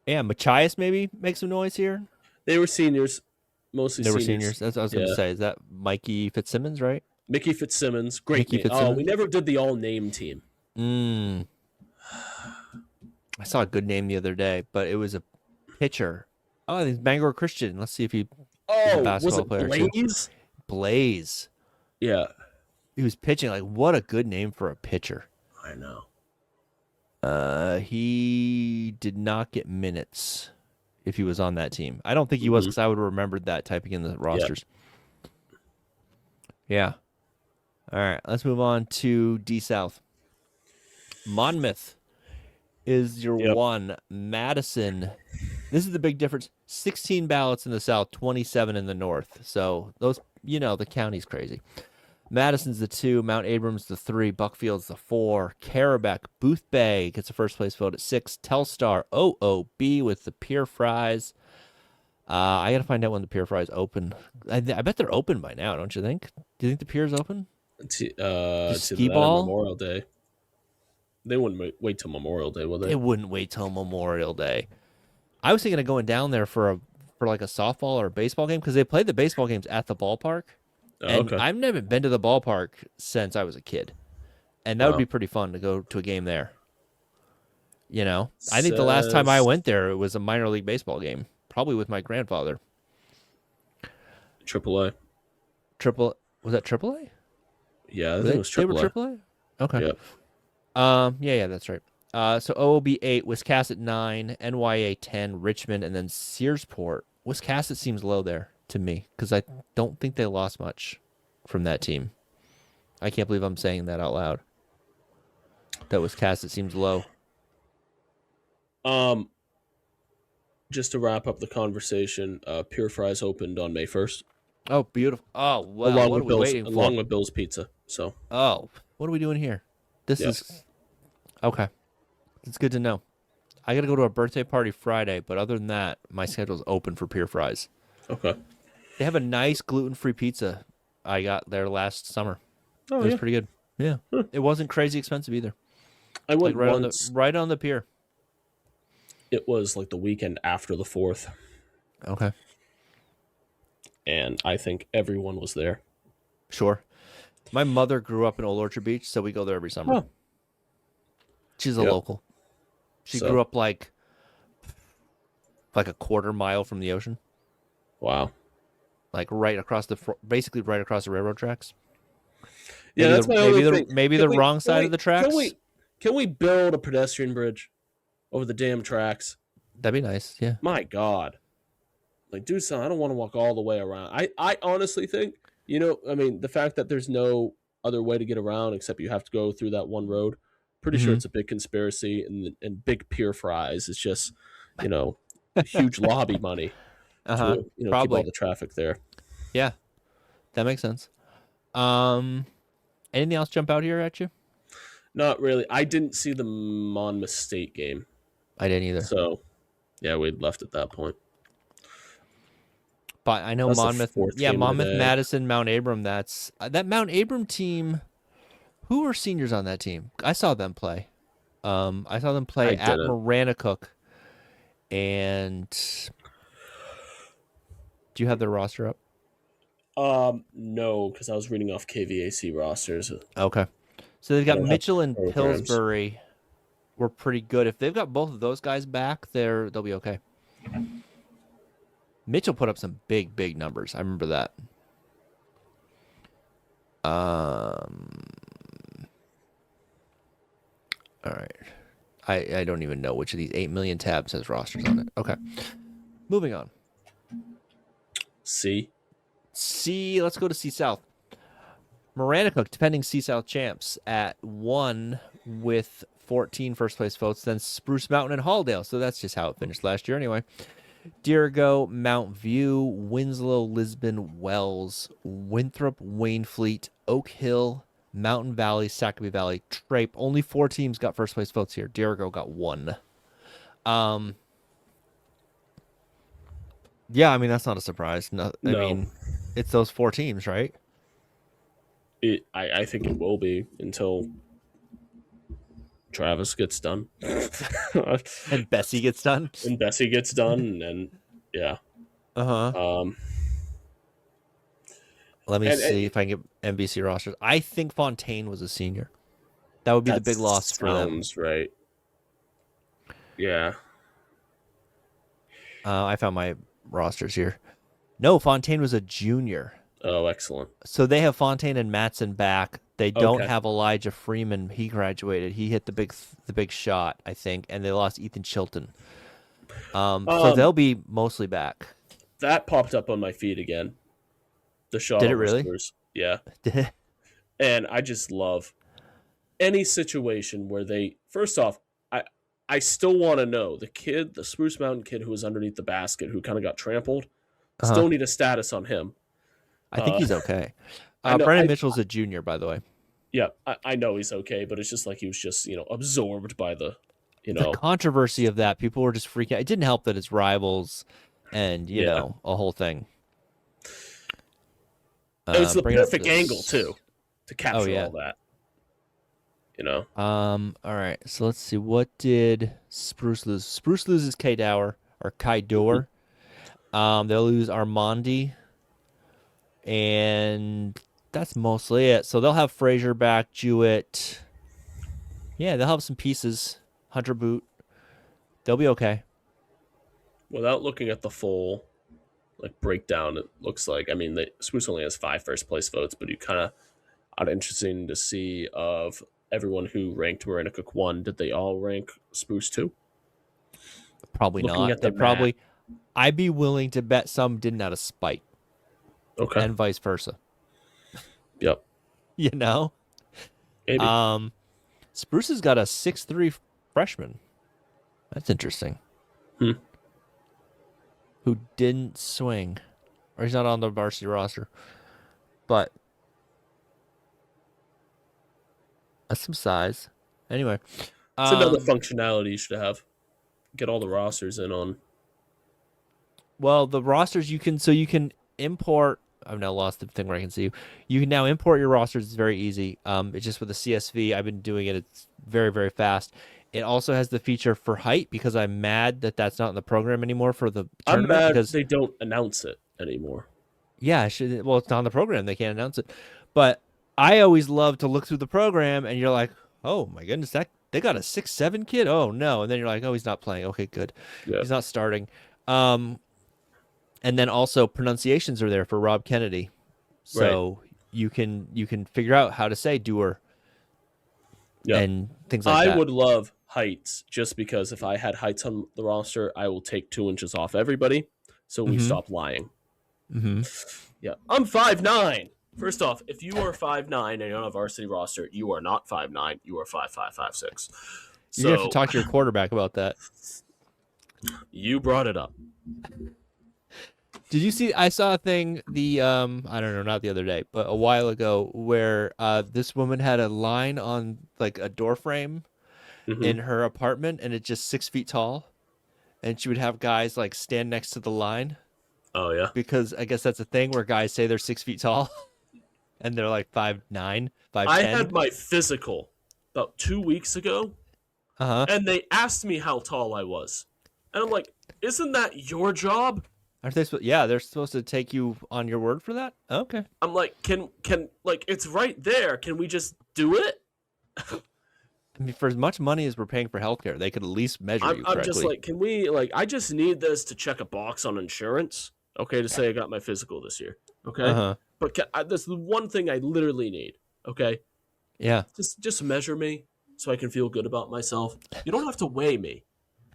Speaker 1: yeah, Machias maybe make some noise here.
Speaker 2: They were seniors, mostly.
Speaker 1: They were seniors. That's what I was going to say. Is that Mikey Fitzsimmons, right?
Speaker 2: Mickey Fitzsimmons, great name. Oh, we never did the all-name team.
Speaker 1: I saw a good name the other day, but it was a pitcher. Oh, I think it's Bangor Christian. Let's see if he's a basketball player.
Speaker 2: Blaze?
Speaker 1: Blaze.
Speaker 2: Yeah.
Speaker 1: He was pitching. What a good name for a pitcher.
Speaker 2: I know.
Speaker 1: He did not get minutes if he was on that team. I don't think he was, because I would have remembered that typing in the rosters. Yeah. All right, let's move on to D South. Monmouth is your one. Madison. This is the big difference. 16 ballots in the South, 27 in the North. So those, the county's crazy. Madison's the 2, Mount Abrams the 3, Buckfield's the 4, Caribou, Booth Bay gets a first place vote at 6, Telstar OOB with the Pier fries. I got to find out when the Pier fries open. I bet they're open by now, don't you think? Do you think the Pier's open?
Speaker 2: Skee ball? Memorial Day. They wouldn't wait till Memorial Day, would they?
Speaker 1: They wouldn't wait till Memorial Day. I was thinking of going down there for a softball or a baseball game, because they play the baseball games at the ballpark. And I've never been to the ballpark since I was a kid. And that would be pretty fun to go to a game there. I think the last time I went there, it was a minor league baseball game, probably with my grandfather.
Speaker 2: AAA.
Speaker 1: Was that AAA?
Speaker 2: Yeah, I think it was AAA.
Speaker 1: They were AAA? Okay. Yeah. Yeah, that's right. So OOB 8, Wiscasset 9, NYA 10, Richmond, and then Searsport. Wiscasset seems low there to me, because I don't think they lost much from that team. I can't believe I'm saying that out loud. That Wiscasset seems low.
Speaker 2: Just to wrap up the conversation, Pure Fries opened on May 1st.
Speaker 1: Oh, beautiful. Oh, well, along
Speaker 2: with Bill's Pizza. So.
Speaker 1: Oh, what are we doing here? This is... Okay. It's good to know. I got to go to a birthday party Friday, but other than that, my schedule's open for Pure Fries.
Speaker 2: Okay.
Speaker 1: They have a nice gluten-free pizza I got there last summer.
Speaker 2: Oh,
Speaker 1: it was pretty good. Yeah. It wasn't crazy expensive either.
Speaker 2: I went
Speaker 1: right on the pier.
Speaker 2: It was the weekend after the 4th.
Speaker 1: Okay.
Speaker 2: And I think everyone was there.
Speaker 1: Sure. My mother grew up in Old Orchard Beach, so we go there every summer. Oh. She's a local. She grew up like a quarter mile from the ocean.
Speaker 2: Wow.
Speaker 1: Basically right across the railroad tracks.
Speaker 2: Yeah, that's my only thing.
Speaker 1: Maybe the wrong side of the tracks.
Speaker 2: Can we build a pedestrian bridge? over the damn tracks.
Speaker 1: That'd be nice. Yeah.
Speaker 2: My God. Like, do something. I don't want to walk all the way around. I honestly think, the fact that there's no other way to get around except you have to go through that one road, pretty sure it's a big conspiracy, and big Pier fries is just, huge lobby money to, keep all the traffic there.
Speaker 1: Yeah, that makes sense. Anything else jump out here at you?
Speaker 2: Not really. I didn't see the Monmouth State game.
Speaker 1: I didn't either.
Speaker 2: So, yeah, we'd left at that point.
Speaker 1: But I know
Speaker 2: That's
Speaker 1: Monmouth, Madison, Mount Abram. That's that Mount Abram team. Who were seniors on that team? I saw them play. I saw them play at Maranacook. And do you have their roster up?
Speaker 2: No, because I was reading off KVAC rosters.
Speaker 1: Okay, so they've got Mitchell and Pillsbury. Were pretty good. If they've got both of those guys back, they'll be okay. Mitchell put up some big numbers. I remember that. All right. I don't even know which of these 8 million tabs has rosters on it. Okay. Moving on.
Speaker 2: C.
Speaker 1: Let's go to C South. Maranacook, defending C South champs, at 1 with 14 first place votes. Then Spruce Mountain and Halldale. So that's just how it finished last year anyway. Dirigo, Mount View, Winslow, Lisbon, Wells, Winthrop, Waynfleet, Oak Hill, Mountain Valley, Sacramento Valley, Trape. Only 4 teams got first place votes here. Dirigo got 1. Yeah, I mean, that's not a surprise. I mean, it's those 4 teams, right?
Speaker 2: I think it will be until Travis gets done.
Speaker 1: And Bessie gets done.
Speaker 2: And yeah.
Speaker 1: Let me see if I can get NBC rosters. I think Fontaine was a senior. That would be the big loss for them.
Speaker 2: Sounds right. Yeah.
Speaker 1: I found my rosters here. No, Fontaine was a junior.
Speaker 2: Oh, excellent.
Speaker 1: So they have Fontaine and Matson back. They don't have Elijah Freeman. He graduated. He hit the big shot, I think, and they lost Ethan Chilton. So they'll be mostly back.
Speaker 2: That popped up on my feed again. The shot.
Speaker 1: Did it really?
Speaker 2: Spurs. Yeah. And I just love any situation where they. First off, I still want to know the Spruce Mountain kid who was underneath the basket who kind of got trampled. Still need a status on him.
Speaker 1: I think he's okay. Brennan Mitchell's a junior, by the way.
Speaker 2: Yeah, I know he's okay, but it's just like he was just, absorbed by the
Speaker 1: controversy of that. People were just freaking out. It didn't help that it's rivals and, you know, a whole thing.
Speaker 2: It was the perfect angle, too, to capture all that.
Speaker 1: All right, so let's see. What did Spruce lose? Spruce loses Kai Dower. They'll lose Armandi. And that's mostly it. So they'll have Frazier back, Jewett. Yeah, they'll have some pieces. Hunter Boot. They'll be okay.
Speaker 2: Without looking at the full breakdown, it looks like, Spruce only has 5 first place votes, but you kind of interesting to see of everyone who ranked Maranacook 1. Did they all rank Spruce 2?
Speaker 1: Probably not. They probably. I'd be willing to bet some didn't out of spite.
Speaker 2: Okay.
Speaker 1: And vice versa.
Speaker 2: Yep.
Speaker 1: Maybe. Spruce has got a 6'3" freshman. That's interesting. Who didn't swing. Or he's not on the varsity roster. But that's some size. Anyway.
Speaker 2: It's another functionality you should have. Get all the rosters in on.
Speaker 1: Well, the rosters you can import. I've now lost the thing where I can see you. You can now import your rosters. It's very easy. It's just with the CSV. I've been doing it. It's very, very fast. It also has the feature for height because I'm mad that that's not in the program anymore for the tournament.
Speaker 2: I'm mad
Speaker 1: because
Speaker 2: they don't announce it anymore.
Speaker 1: Yeah, well, it's not in the program. They can't announce it. But I always love to look through the program and you're like, oh my goodness, they got a 6'7" kid? Oh no. And then you're like, oh, he's not playing. Okay, good. Yeah. He's not starting. And then also pronunciations are there for Rob Kennedy. So you can figure out how to say doer and things like that.
Speaker 2: I would love heights just because if I had heights on the roster, I will take 2 inches off everybody. So we stop lying.
Speaker 1: Mm-hmm.
Speaker 2: Yeah, I'm 5'9". First off, if you are 5'9" and you're on a varsity roster, you are not 5'9". You are 5'5", 5'6".
Speaker 1: So you have to talk to your quarterback about that.
Speaker 2: You brought it up.
Speaker 1: Did you see? I saw a thing I don't know, not the other day, but a while ago, where this woman had a line on like a door frame in her apartment, and it's just 6 feet tall, and she would have guys like stand next to the line.
Speaker 2: Oh yeah,
Speaker 1: because I guess that's a thing where guys say they're 6 feet tall, and they're like 5'9", 5'10".
Speaker 2: I had my physical about 2 weeks ago, and they asked me how tall I was, and I'm like, "Isn't that your job?"
Speaker 1: Aren't they? Yeah, they're supposed to take you on your word for that. Okay.
Speaker 2: I'm like, can like it's right there. Can we just do it?
Speaker 1: I mean, for as much money as we're paying for healthcare, they could at least measure you correctly.
Speaker 2: I'm just like, can we like? I just need this to check a box on insurance. Okay, to say I got my physical this year. Okay, but that's the one thing I literally need. Okay.
Speaker 1: Yeah.
Speaker 2: Just measure me so I can feel good about myself. You don't have to weigh me,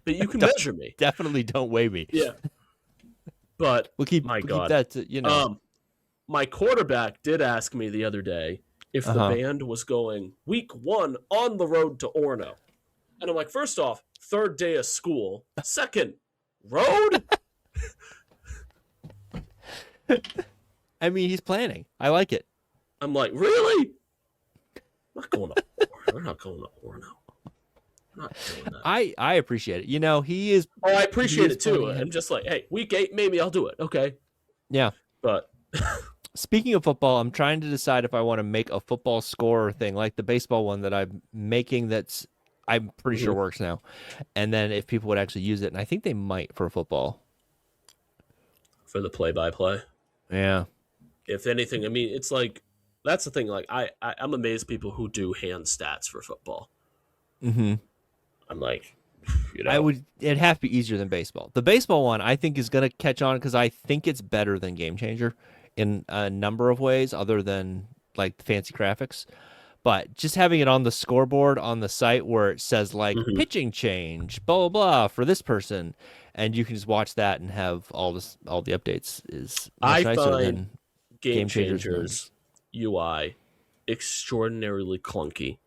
Speaker 2: but you can measure me.
Speaker 1: Definitely don't weigh me.
Speaker 2: Yeah. But keep
Speaker 1: that to,
Speaker 2: my quarterback did ask me the other day if the band was going week 1 on the road to Orono. And I'm like, first off, 3rd day of school. 2nd, road?
Speaker 1: I mean, he's planning. I like it.
Speaker 2: I'm like, really? I'm not going to Orono. We're not going to Orono. I'm not doing that.
Speaker 1: I appreciate it. He is.
Speaker 2: Oh, I appreciate it too. I'm just like, hey, week 8, maybe I'll do it. Okay.
Speaker 1: Yeah.
Speaker 2: But
Speaker 1: speaking of football, I'm trying to decide if I want to make a football score thing like the baseball one that I'm making. I'm pretty sure works now. And then if people would actually use it, and I think they might for football.
Speaker 2: For the play-by-play.
Speaker 1: Yeah.
Speaker 2: If anything, I mean, it's like that's the thing. Like I'm amazed people who do hand stats for football.
Speaker 1: Mm-hmm.
Speaker 2: I'm like,
Speaker 1: it'd have to be easier than baseball. The baseball one I think is going to catch on because I think it's better than Game Changer in a number of ways other than like the fancy graphics. But just having it on the scoreboard on the site where it says like pitching change, blah, blah, blah for this person. And you can just watch that and have all the updates is much nicer than
Speaker 2: Game Changers UI extraordinarily clunky.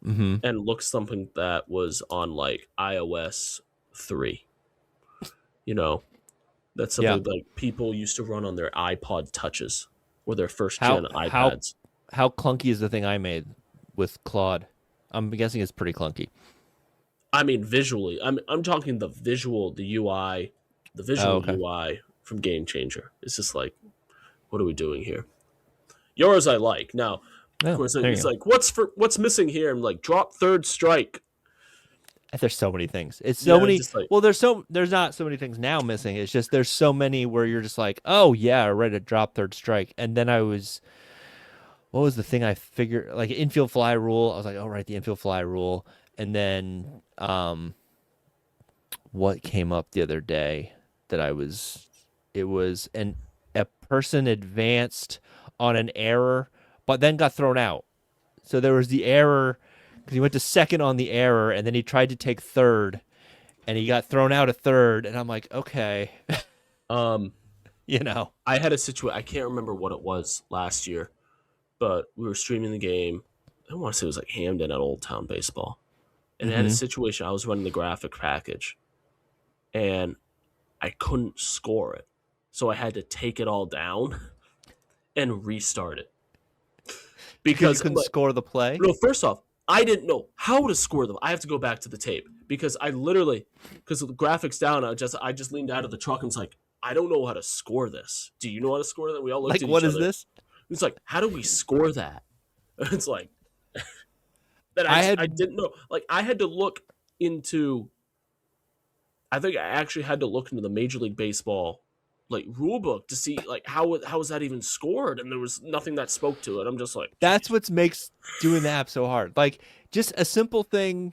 Speaker 2: And looks something that was on like iOS 3. That's something like people used to run on their iPod touches or their first gen iPads.
Speaker 1: How clunky is the thing I made with Claude? I'm guessing it's pretty clunky.
Speaker 2: I mean, visually, I'm talking the visual UI from Game Changer. It's just like, what are we doing here? Yours I like now. Of course, it's like, what's missing here? I'm like, drop 3rd strike.
Speaker 1: There's so many things. It's so many. Well, there's not so many things now missing. It's just there's so many where you're just like, oh yeah, ready to drop 3rd strike. And then what was the thing I figured? Like infield fly rule. I was like, oh right, the infield fly rule. And then what came up the other day that it was a person advanced on an error, but then got thrown out. So there was the error because he went to 2nd on the error, and then he tried to take 3rd, and he got thrown out at 3rd. And I'm like, okay,
Speaker 2: I
Speaker 1: had
Speaker 2: a situation. I can't remember what it was last year, but we were streaming the game. I want to say it was like Camden at Old Town Baseball, and I had a situation. I was running the graphic package, and I couldn't score it, so I had to take it all down and restart it. Because
Speaker 1: you couldn't score the play?
Speaker 2: No, first off, I didn't know how to score them. I have to go back to the tape because because of the graphics down, I just leaned out of the truck and was like, I don't know how to score this. Do you know how to score that? We all looked at each other.
Speaker 1: What is this?
Speaker 2: It's like, how do we score that? It's like that I didn't know. Like I had to look into. I think I actually had to look into the Major League Baseball like rule book to see like how is that even scored, and there was nothing that spoke to it. I'm just like,
Speaker 1: that's what makes doing the app so hard. Like just a simple thing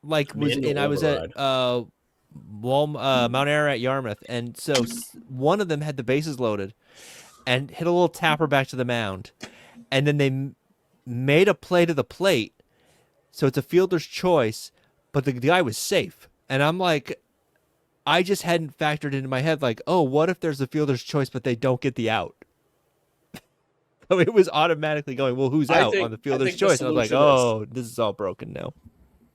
Speaker 1: like I was at Mount Air at Yarmouth, and so one of them had the bases loaded and hit a little tapper back to the mound, and then they made a play to the plate, so it's a fielder's choice, but the guy was safe. And I'm like, I just hadn't factored into my head, like, oh, what if there's a fielder's choice, but they don't get the out? So it was automatically going, well, who's out on the fielder's choice? And I was like, oh, this is all broken now.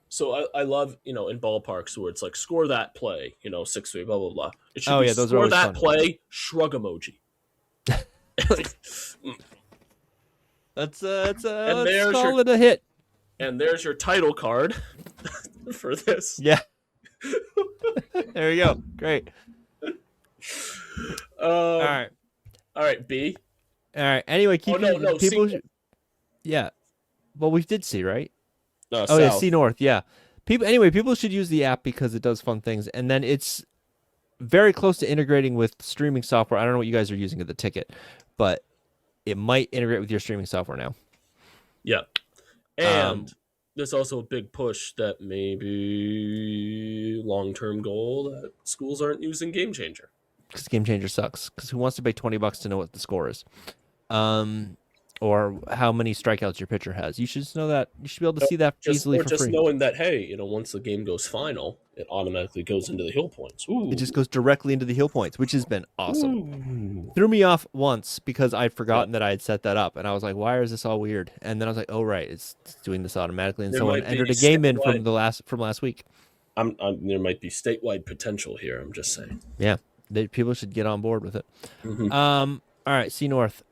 Speaker 2: So I love, in ballparks where it's like, score that play, 6-3, blah, blah, blah. It should
Speaker 1: be those
Speaker 2: score that
Speaker 1: fun.
Speaker 2: play, shrug emoji.
Speaker 1: Let's call it a hit.
Speaker 2: And there's your title card for this.
Speaker 1: Yeah. There you go. Great. All
Speaker 2: right, B.
Speaker 1: All right. Anyway, people.
Speaker 2: C.
Speaker 1: Yeah. Well, we did C, right?
Speaker 2: No,
Speaker 1: yeah, C North. Yeah. People should use the app because it does fun things, and then it's very close to integrating with streaming software. I don't know what you guys are using at the ticket, but it might integrate with your streaming software now.
Speaker 2: Yeah. And there's also a big push that maybe long-term goal that schools aren't using Game Changer.
Speaker 1: Because Game Changer sucks. Because who wants to pay $20 to know what the score is? Or how many strikeouts your pitcher has. You should just know that. You should be able to see that easily for free. Or just
Speaker 2: knowing that, hey, once the game goes final, it automatically goes into the hill points. Ooh.
Speaker 1: It just goes directly into the hill points, which has been awesome. Threw me off once because I'd forgotten that I had set that up. And I was like, why is this all weird? And then I was like, oh, right, it's doing this automatically. And someone entered a game in from last week.
Speaker 2: There might be statewide potential here, I'm just saying.
Speaker 1: Yeah, people should get on board with it.
Speaker 2: Mm-hmm.
Speaker 1: All right, C North.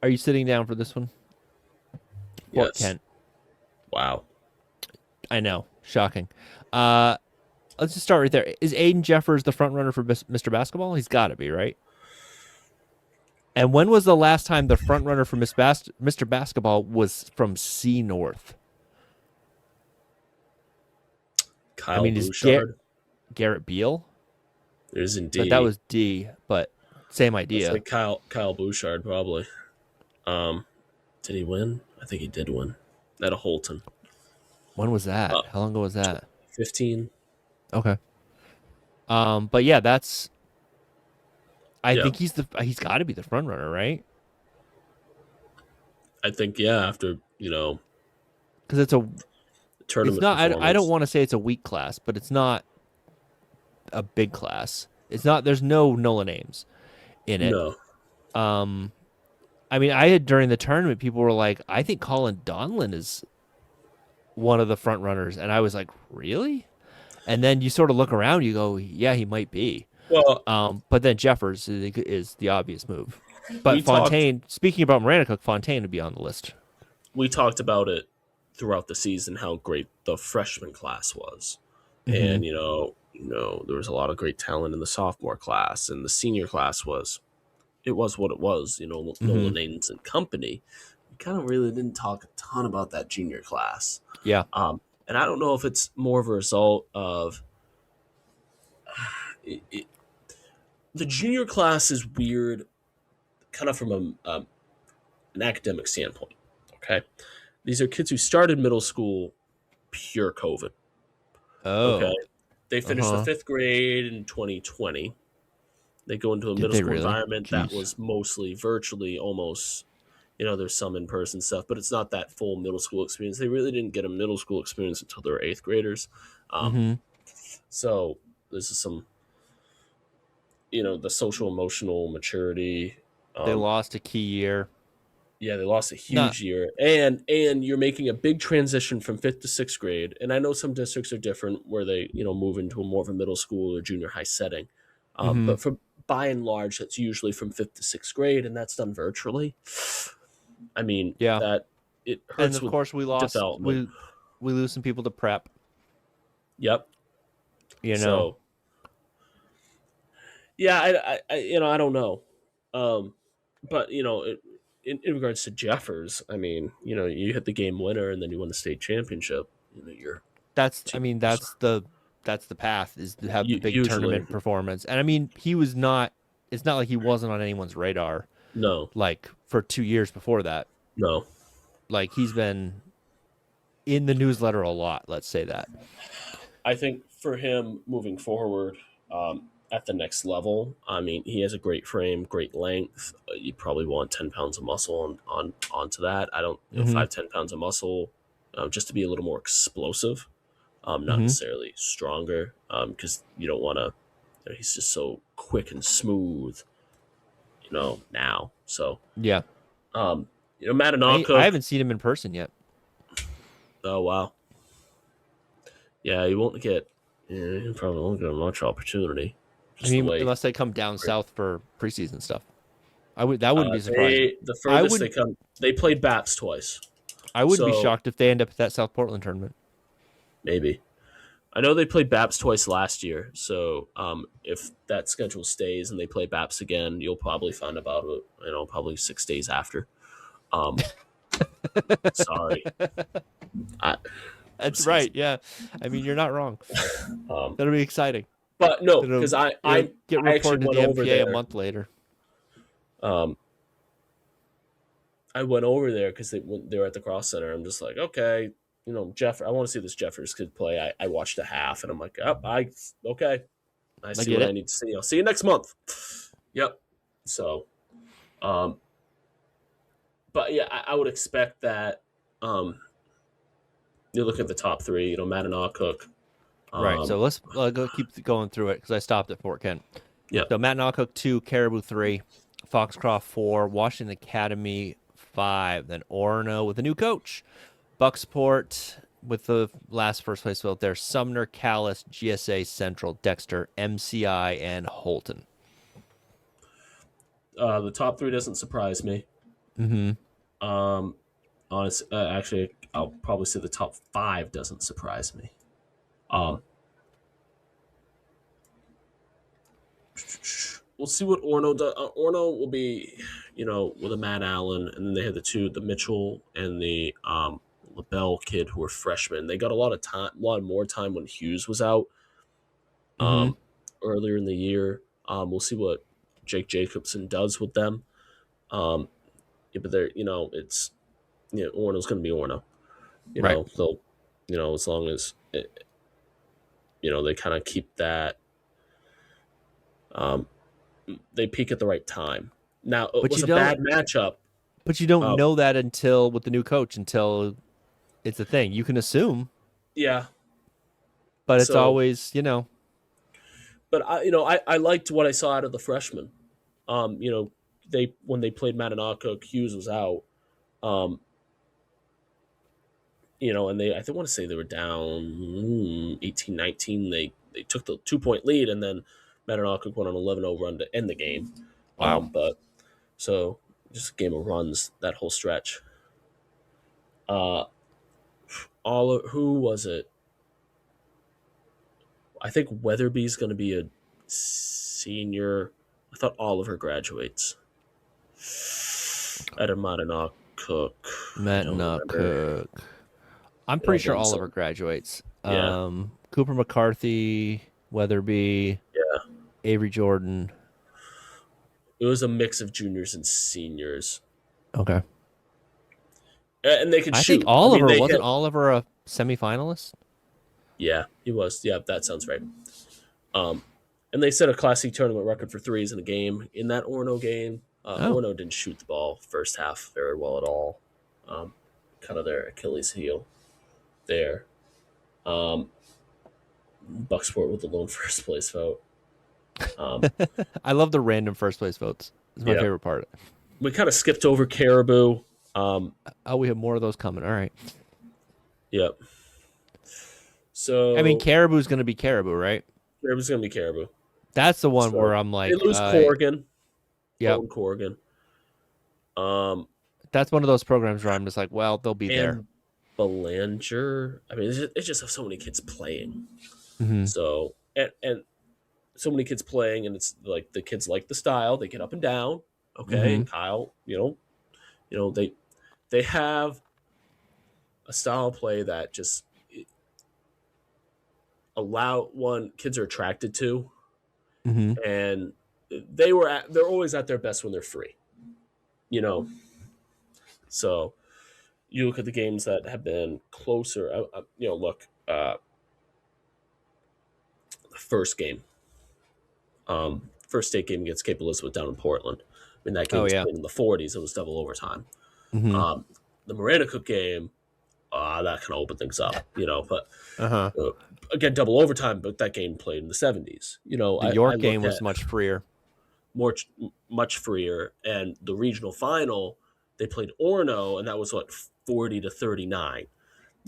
Speaker 1: Are you sitting down for this one? Fort Kent.
Speaker 2: Wow.
Speaker 1: I know. Shocking. Let's just start right there. Is Aiden Jeffers the front runner for Mr. Basketball? He's got to be, right? And when was the last time the front runner for Mr. Basketball was from C North?
Speaker 2: Kyle Bouchard.
Speaker 1: Garrett Beal?
Speaker 2: There's indeed.
Speaker 1: But that was D, but same idea.
Speaker 2: Like Kyle Bouchard, probably. Did he win? I think he did win. At a Holton.
Speaker 1: When was that? How long ago was that?
Speaker 2: 15.
Speaker 1: Okay. But yeah, that's. I think he's got to be the front runner, right?
Speaker 2: I think after
Speaker 1: because it's a tournament. It's not. I don't want to say it's a weak class, but it's not a big class. It's not. There's no NOLA names in it.
Speaker 2: No.
Speaker 1: I mean, during the tournament, people were like, I think Colin Donlin is one of the front runners. And I was like, really? And then you sort of look around, you go, yeah, he might be.
Speaker 2: Well,
Speaker 1: but then Jeffers is the obvious move. But Fontaine, speaking about Maranacook, Fontaine would be on the list.
Speaker 2: We talked about it throughout the season, how great the freshman class was. Mm-hmm. And, there was a lot of great talent in the sophomore class, and the senior class was what it was, Nolan Ains and company. We kind of really didn't talk a ton about that junior class.
Speaker 1: Yeah.
Speaker 2: And I don't know if it's more of a result of the junior class is weird, kind of from an academic standpoint. Okay. These are kids who started middle school pure COVID.
Speaker 1: Oh.
Speaker 2: Okay. They finished the 5th grade in 2020. They go into a middle school environment that was mostly virtually, almost, there's some in-person stuff, but it's not that full middle school experience. They really didn't get a middle school experience until they were 8th graders. So this is some, the social emotional maturity.
Speaker 1: They lost a key year.
Speaker 2: Yeah, they lost a huge year. And you're making a big transition from 5th to 6th grade. And I know some districts are different where they, move into a more of a middle school or junior high setting. But by and large, that's usually from 5th to 6th grade, and that's done virtually. I mean, that it hurts.
Speaker 1: And of course, we lost. We lose some people to prep.
Speaker 2: Yep.
Speaker 1: So,
Speaker 2: I don't know. But in regards to Jeffers, I mean, you hit the game winner and then you win the state championship.
Speaker 1: That's the path, is to have the big tournament performance. And I mean, it's not like he wasn't on anyone's radar.
Speaker 2: No.
Speaker 1: Like for 2 years before that.
Speaker 2: No.
Speaker 1: Like he's been in the newsletter a lot, let's say that.
Speaker 2: I think for him moving forward, at the next level, I mean, he has a great frame, great length. You probably want 10 pounds of muscle onto that. I don't 5-10 pounds of muscle, just to be a little more explosive. not necessarily stronger, because you don't want to. He's just so quick and smooth, now. So
Speaker 1: yeah,
Speaker 2: Mattanawcook.
Speaker 1: I haven't seen him in person yet.
Speaker 2: Oh wow. Yeah, you won't get. Yeah, you probably won't get much opportunity.
Speaker 1: Unless they come down south for preseason stuff. That wouldn't be surprising.
Speaker 2: The furthest they played BAPS twice.
Speaker 1: I wouldn't be shocked if they end up at that South Portland tournament. Maybe.
Speaker 2: I know they played BAPS twice last year, so if that schedule stays and they play BAPS again, you'll probably find about it, probably 6 days after. Sorry.
Speaker 1: That's right. Yeah, I mean you're not wrong. That'll be exciting.
Speaker 2: But no, because I
Speaker 1: get reported to the MPA a month later.
Speaker 2: I went over there because they were at the Cross Center. I'm just like, okay, Jeff. I want to see this Jeffers kid play. I watched a half, and I'm like, okay. I see what I need to see. I'll see you next month. Yep. So, but yeah, I would expect that. You look at the top three. Mattanawcook.
Speaker 1: Right. So let's go keep going through it because I stopped at Fort Kent.
Speaker 2: Yeah.
Speaker 1: So Mattanawcook 2, Caribou 3, Foxcroft 4, Washington Academy 5, then Orono with a new coach, Bucksport with the last first place vote there, Sumner, Callis, GSA Central, Dexter, MCI, and Holton.
Speaker 2: The top three doesn't surprise me. Honestly, actually, I'll probably say the top 5 doesn't surprise me. We'll see what Orono does. Orono will be, with a Matt Allen, and then they had the Mitchell and the LaBelle kid who were freshmen. They got a lot more time when Hughes was out earlier in the year. We'll see what Jake Jacobson does with them. But they're, it's, Orono's going to be Orono. They'll, as long as they kind of keep that. They peak at the right time. Now, it was a bad matchup.
Speaker 1: But you don't know that with the new coach until it's a thing. You can assume.
Speaker 2: Yeah.
Speaker 1: But it's always,
Speaker 2: But, I liked what I saw out of the freshmen. When they played Mattanawcook, Hughes was out. And I want to say they were down 18-19. They took the 2-point lead, and then Mattanawcook went on an 11-0 run to end the game.
Speaker 1: Wow.
Speaker 2: But so just a game of runs that whole stretch. Who was it? I think Weatherby's going to be a senior. I thought Oliver graduates. At a Mattanawcook.
Speaker 1: I'm pretty sure Oliver graduates.
Speaker 2: Yeah.
Speaker 1: Cooper McCarthy, Weatherby.
Speaker 2: Yeah.
Speaker 1: Avery Jordan.
Speaker 2: It was a mix of juniors and seniors.
Speaker 1: Okay.
Speaker 2: And they could shoot.
Speaker 1: I think Oliver, wasn't Oliver a semifinalist?
Speaker 2: Yeah, he was. Yeah, that sounds right. And they set a Class C tournament record for threes in a game. In that Orono game, Orono didn't shoot the ball first half very well at all. Kind of their Achilles heel there. Bucksport with the lone first place vote.
Speaker 1: I love the random first place votes. It's my favorite part.
Speaker 2: We kind of skipped over Caribou.
Speaker 1: We have more of those coming. All right.
Speaker 2: Yep. So
Speaker 1: I mean, Caribou's going to be Caribou, right?
Speaker 2: Caribou's going to be Caribou.
Speaker 1: That's the one where I'm like,
Speaker 2: they lose Corrigan.
Speaker 1: Yeah,
Speaker 2: Corrigan.
Speaker 1: That's one of those programs where I'm just like, well, they'll be there.
Speaker 2: Belanger. I mean, it just have so many kids playing. So and so many kids playing, and it's like the kids like the style. They get up and down. Okay, and Kyle, they have a style of play that just kids are attracted to, and they're always at their best when they're free. So you look at the games that have been closer. The first game. First state game against Cape Elizabeth down in Portland. I mean, that game was played in the 40s. It was double overtime. The Maranacook game that kind of opened things up, But
Speaker 1: Uh-huh.
Speaker 2: Again, double overtime, but that game played in the 70s.
Speaker 1: The York game was much freer.
Speaker 2: Much freer, and the regional final they played Orono, and that was 40-39.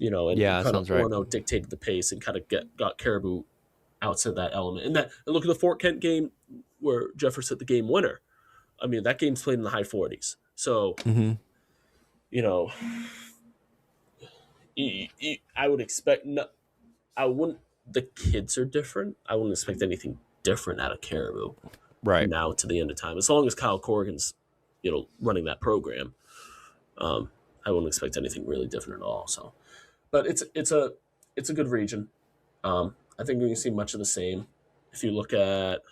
Speaker 2: And
Speaker 1: Yeah,
Speaker 2: kind of
Speaker 1: sounds right.
Speaker 2: Orono dictated the pace and kind of got Caribou outside that element. And look at the Fort Kent game where Cheverus hit the game winner. I mean, that game's played in the high 40s. So, I would expect I wouldn't. The kids are different. I wouldn't expect anything different out of Caribou.
Speaker 1: Right
Speaker 2: now to the end of time, as long as Kyle Corrigan's, running that program, I wouldn't expect anything really different at all. So, but it's a good region. I think we can see much of the same. If you look at,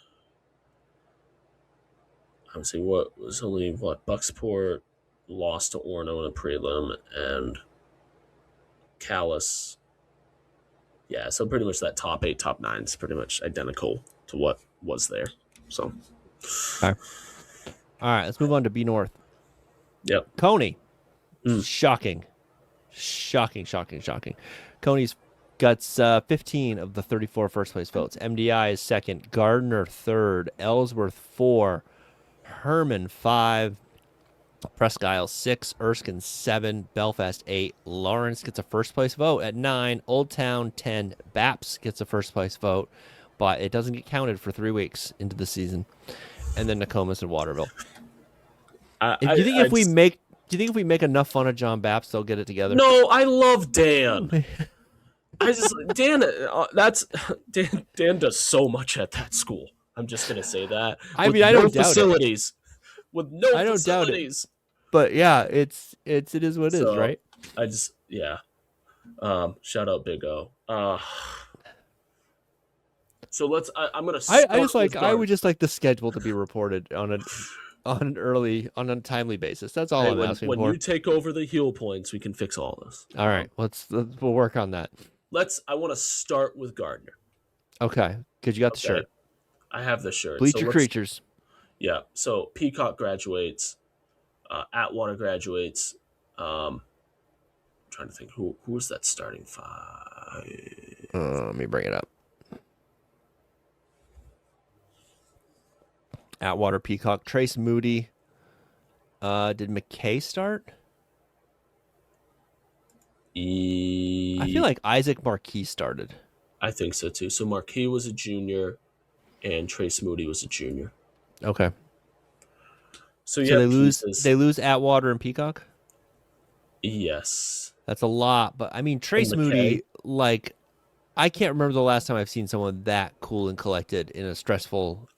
Speaker 2: I'm saying Bucksport lost to Orono in a prelim and Calais. Yeah, so pretty much that top 8, top 9 is pretty much identical to what was there. So,
Speaker 1: okay. All right, let's move on to B North.
Speaker 2: Yep.
Speaker 1: Cony. Shocking. Cony's got 15 of the 34 first place votes. MDI is second. Gardiner third. Ellsworth 4. Herman 5. Presque Isle 6. Erskine 7. Belfast 8. Lawrence gets a first place vote at 9. Old Town 10. Baps gets a first place vote, but it doesn't get counted for 3 weeks into the season. And then Nokomis and Waterville. Do you think if we make enough fun of John Baps, they'll get it together?
Speaker 2: No, I love Dan. Dan does so much at that school. I'm just gonna say that.
Speaker 1: I don't doubt
Speaker 2: facilities. With no
Speaker 1: I don't
Speaker 2: facilities.
Speaker 1: doubt it. But yeah, it is what it is, right?
Speaker 2: Shout out Big O. So let's. I'm gonna.
Speaker 1: I would just like the schedule to be reported on a timely basis. That's all I'm asking for.
Speaker 2: When you take over the heel points, we can fix all this.
Speaker 1: All right, we'll work on that.
Speaker 2: I want to start with Gardiner.
Speaker 1: Okay, because you got the shirt.
Speaker 2: I have the shirt.
Speaker 1: Bleacher Creatures.
Speaker 2: Yeah. So Peacock graduates. Atwater graduates. I'm trying to think who was that starting 5.
Speaker 1: Let me bring it up. Atwater, Peacock, Trace Moody. Did McKay start? I feel like Isaac Marquis started.
Speaker 2: I think so too. So Marquis was a junior, and Trace Moody was a junior.
Speaker 1: Okay.
Speaker 2: So
Speaker 1: they lose Atwater and Peacock?
Speaker 2: Yes.
Speaker 1: That's a lot, but I mean Trace Moody, I can't remember the last time I've seen someone that cool and collected in a stressful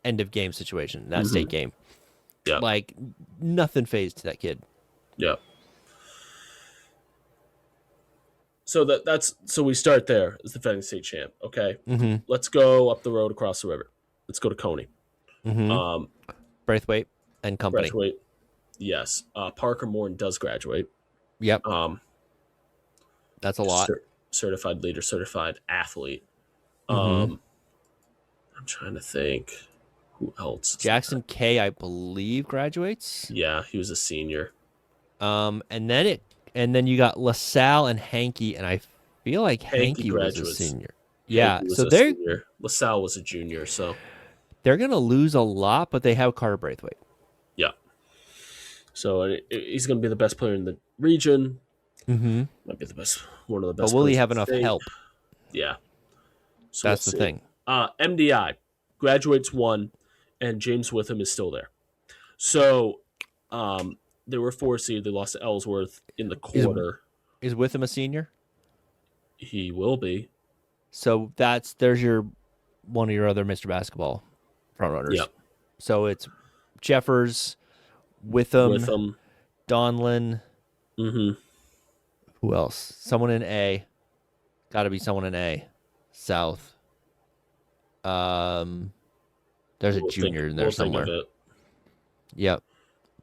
Speaker 1: end of game situation, that state game.
Speaker 2: Yeah.
Speaker 1: Nothing phased that kid.
Speaker 2: Yeah. So so we start there as the defending state champ. Okay.
Speaker 1: Mm-hmm.
Speaker 2: Let's go up the road across the river. Let's go to Cony.
Speaker 1: Mm-hmm. Braithwaite and company.
Speaker 2: Braithwaite. Yes. Parker Morton does graduate.
Speaker 1: Yep. That's a lot.
Speaker 2: Certified leader, certified athlete.
Speaker 1: Mm-hmm.
Speaker 2: I'm trying to think who else.
Speaker 1: Jackson K, I believe, graduates.
Speaker 2: Yeah, he was a senior.
Speaker 1: And then you got LaSalle and Hankey, and I feel like Hankey was a senior. Yeah, so
Speaker 2: senior. LaSalle was a junior, so
Speaker 1: they're gonna lose a lot, but they have Carter Braithwaite.
Speaker 2: Yeah. So he's gonna be the best player in the region.
Speaker 1: Mm-hmm.
Speaker 2: Might be one of the best.
Speaker 1: But will he have enough help?
Speaker 2: Yeah. So
Speaker 1: that's the thing.
Speaker 2: MDI graduates 1, and James Witham is still there. So, they were 4 seed. They lost to Ellsworth in the quarter.
Speaker 1: Is Witham a senior?
Speaker 2: He will be.
Speaker 1: So there's one of your other Mr. Basketball frontrunners.
Speaker 2: Yep.
Speaker 1: So it's Jeffers, Witham, Donlin.
Speaker 2: Mm-hmm.
Speaker 1: Who else? Someone in A. Got to be someone in A. South. There's a junior in there somewhere. Yep.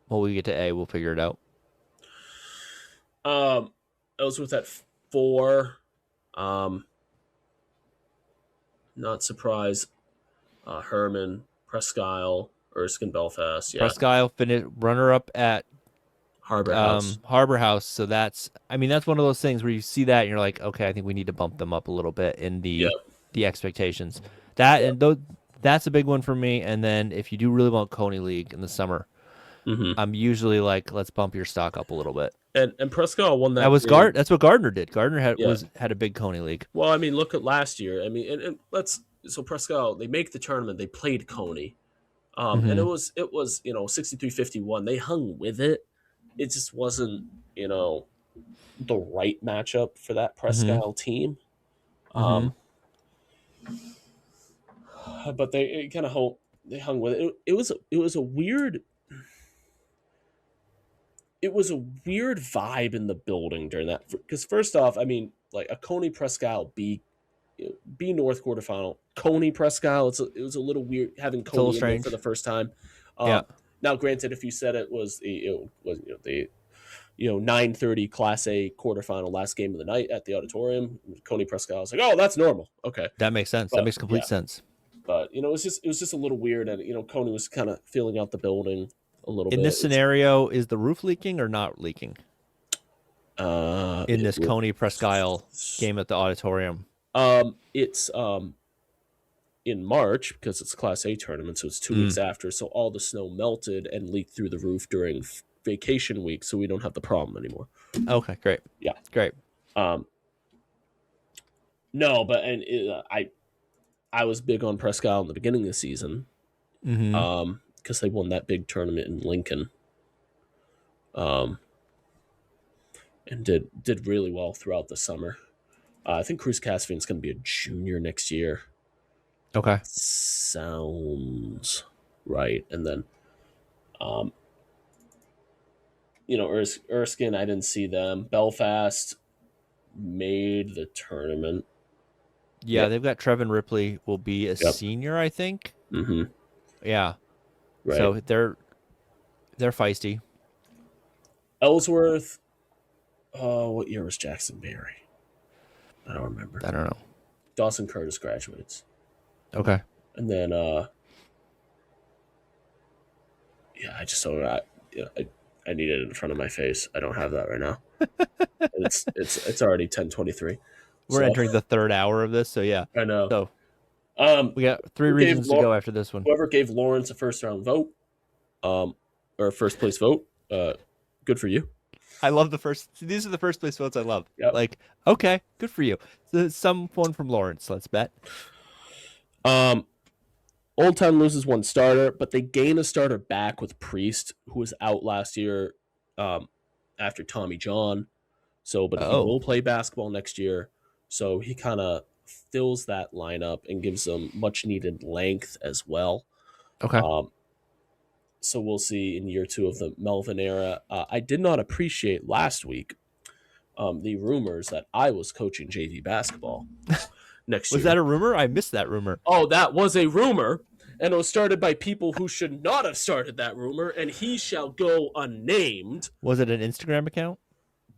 Speaker 1: When we get to A, we'll figure it out.
Speaker 2: Ellsworth at 4. Not surprised. Herman, Presque Isle, Erskine, Belfast. Yeah.
Speaker 1: Presque Isle finished runner-up at
Speaker 2: Harbor House.
Speaker 1: Harbor House. So that's one of those things where you see that and you're like, okay, I think we need to bump them up a little bit in the expectations. That's a big one for me. And then if you do really want Cony League in the summer, I'm usually like, let's bump your stock up a little bit.
Speaker 2: And Prescott won that.
Speaker 1: That's what Gardiner did. Gardiner had a big Cony League.
Speaker 2: Well, I mean, look at last year. I mean, so Prescott, they make the tournament. They played Cony, and it was 63-51. They hung with it. It just wasn't the right matchup for that Prescott team. But they kind of hung with it. It was a weird. It was a weird vibe in the building during that. Because first off, I mean, like a Cony Prescott B North quarterfinal, Cony Prescott. It was a little weird having Cony in there for the first time. Now, granted, if you said it was the 9:30 Class A quarterfinal last game of the night at the auditorium, Cony Prescott, I was like, oh, that's normal. Okay,
Speaker 1: that makes sense. That makes complete sense.
Speaker 2: But it was just a little weird, and Cony was kind of filling out the building a little bit.
Speaker 1: In this scenario, is the roof leaking or not leaking? In this Cony Prescott game at the auditorium,
Speaker 2: it's in March because it's a Class A tournament, so it's 2 weeks after. So all the snow melted and leaked through the roof during vacation week, so we don't have the problem anymore.
Speaker 1: Okay, great.
Speaker 2: Yeah,
Speaker 1: great.
Speaker 2: No, but I was big on Prescott in the beginning of the season, because they won that big tournament in Lincoln, and did really well throughout the summer. I think Cruz Caspian's going to be a junior next year.
Speaker 1: Okay,
Speaker 2: sounds right. And then, Erskine, I didn't see them. Belfast made the tournament.
Speaker 1: Yeah, they've got Trevin Ripley will be a senior, I think. Yeah. Right. So they're feisty.
Speaker 2: Ellsworth. What year was Jackson Berry? I don't remember.
Speaker 1: I don't know.
Speaker 2: Dawson Curtis graduates.
Speaker 1: Okay.
Speaker 2: And then, I just saw that. I need it in front of my face. I don't have that right now. And it's already 10:23.
Speaker 1: We're entering the third hour of this, so yeah.
Speaker 2: I know.
Speaker 1: So, we got 3 reasons to go after this one.
Speaker 2: Whoever gave Lawrence a first round vote, or first place vote, good for you.
Speaker 1: I love these are the first place votes I love.
Speaker 2: Yep.
Speaker 1: Like, okay, good for you. Someone from Lawrence, let's bet.
Speaker 2: Old Town loses one starter, but they gain a starter back with Priest, who was out last year after Tommy John. But he will play basketball next year. So he kind of fills that lineup and gives them much needed length as well.
Speaker 1: Okay.
Speaker 2: So we'll see in year 2 of the Melvin era. I did not appreciate last week the rumors that I was coaching JV basketball next year.
Speaker 1: Was that a rumor? I missed that rumor.
Speaker 2: Oh, that was a rumor. And it was started by people who should not have started that rumor, and he shall go unnamed.
Speaker 1: Was it an Instagram account?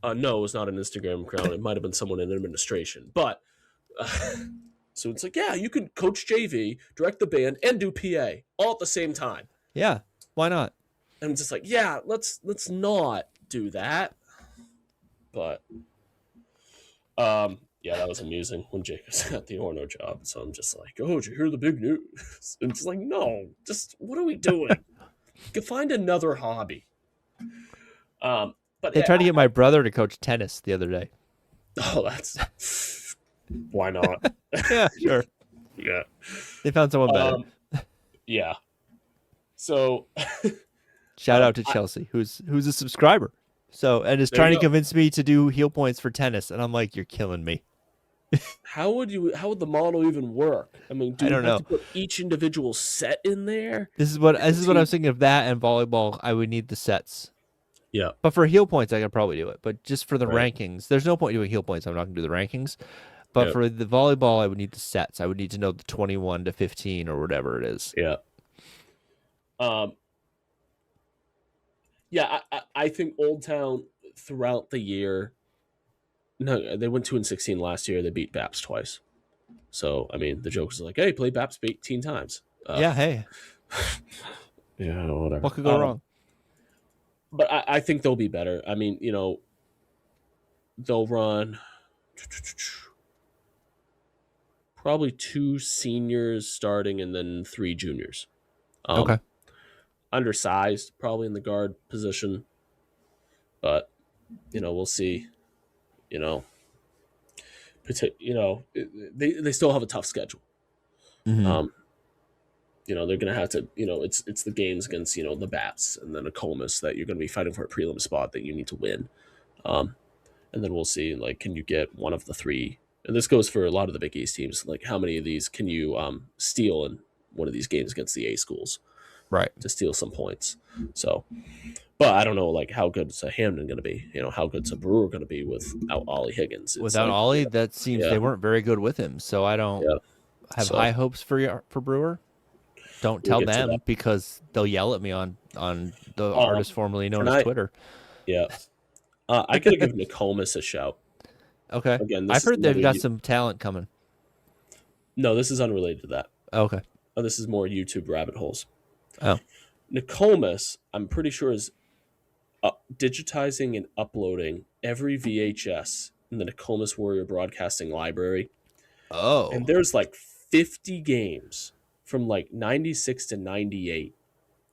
Speaker 2: No, it was not an Instagram account. It might have been someone in administration. But so it's like, yeah, you can coach JV, direct the band, and do PA all at the same time.
Speaker 1: Yeah, why not?
Speaker 2: And I'm just like, yeah, let's not do that. But yeah, that was amusing when Jacobs got the Orno job. So I'm just like, oh, did you hear the big news? And it's like, no, just what are we doing? You can find another hobby. But
Speaker 1: they tried to get my brother to coach tennis the other day.
Speaker 2: Oh, that's why not?
Speaker 1: Yeah, sure.
Speaker 2: Yeah,
Speaker 1: they found someone better.
Speaker 2: Yeah. So,
Speaker 1: shout out to Chelsea, who's a subscriber. So and is trying to convince me to do heel points for tennis, and I'm like, you're killing me.
Speaker 2: How would the model even work? I mean, do you have to put each individual set in there?
Speaker 1: This is what I was thinking of that and volleyball. I would need the sets.
Speaker 2: Yeah.
Speaker 1: But for heel points, I could probably do it. But just for the rankings, there's no point doing heel points. I'm not going to do the rankings. But for the volleyball, I would need the sets. I would need to know the 21 to 15 or whatever it is.
Speaker 2: Yeah. Yeah, I think Old Town throughout the year. No, they went 2-16 last year. They beat Baps twice. So I mean, the joke is like, hey, play Baps 18 times.
Speaker 1: Yeah, hey.
Speaker 2: Yeah, whatever.
Speaker 1: What could go wrong?
Speaker 2: but I think they'll be better. I mean, they'll run probably 2 seniors starting and then 3 juniors.
Speaker 1: Okay.
Speaker 2: Undersized, probably in the guard position, but we'll see. They still have a tough schedule.
Speaker 1: Mm-hmm.
Speaker 2: They're gonna have to. It's the games against the Bats and then a Comus that you're gonna be fighting for a prelim spot that you need to win. And then we'll see, like, can you get one of the 3? And this goes for a lot of the Big East teams. Like, how many of these can you steal in one of these games against the A schools?
Speaker 1: Right.
Speaker 2: To steal some points. So, but I don't know, like, how good is a Hamden going to be? How good is a Brewer going to be without Ollie Higgins?
Speaker 1: Without Ollie, that seems they weren't very good with him. So I don't have high hopes for Brewer. Don't tell them because they'll yell at me on the artist formerly known as Twitter.
Speaker 2: Yeah. I could give Nokomis a shout.
Speaker 1: Okay. Again, I've heard they've got some talent coming.
Speaker 2: No, this is unrelated to that.
Speaker 1: Okay.
Speaker 2: Oh, this is more YouTube rabbit holes.
Speaker 1: Oh.
Speaker 2: Nokomis, I'm pretty sure, is digitizing and uploading every VHS in the Nokomis Warrior Broadcasting Library.
Speaker 1: Oh.
Speaker 2: And there's like 50 games from like 96 to 98,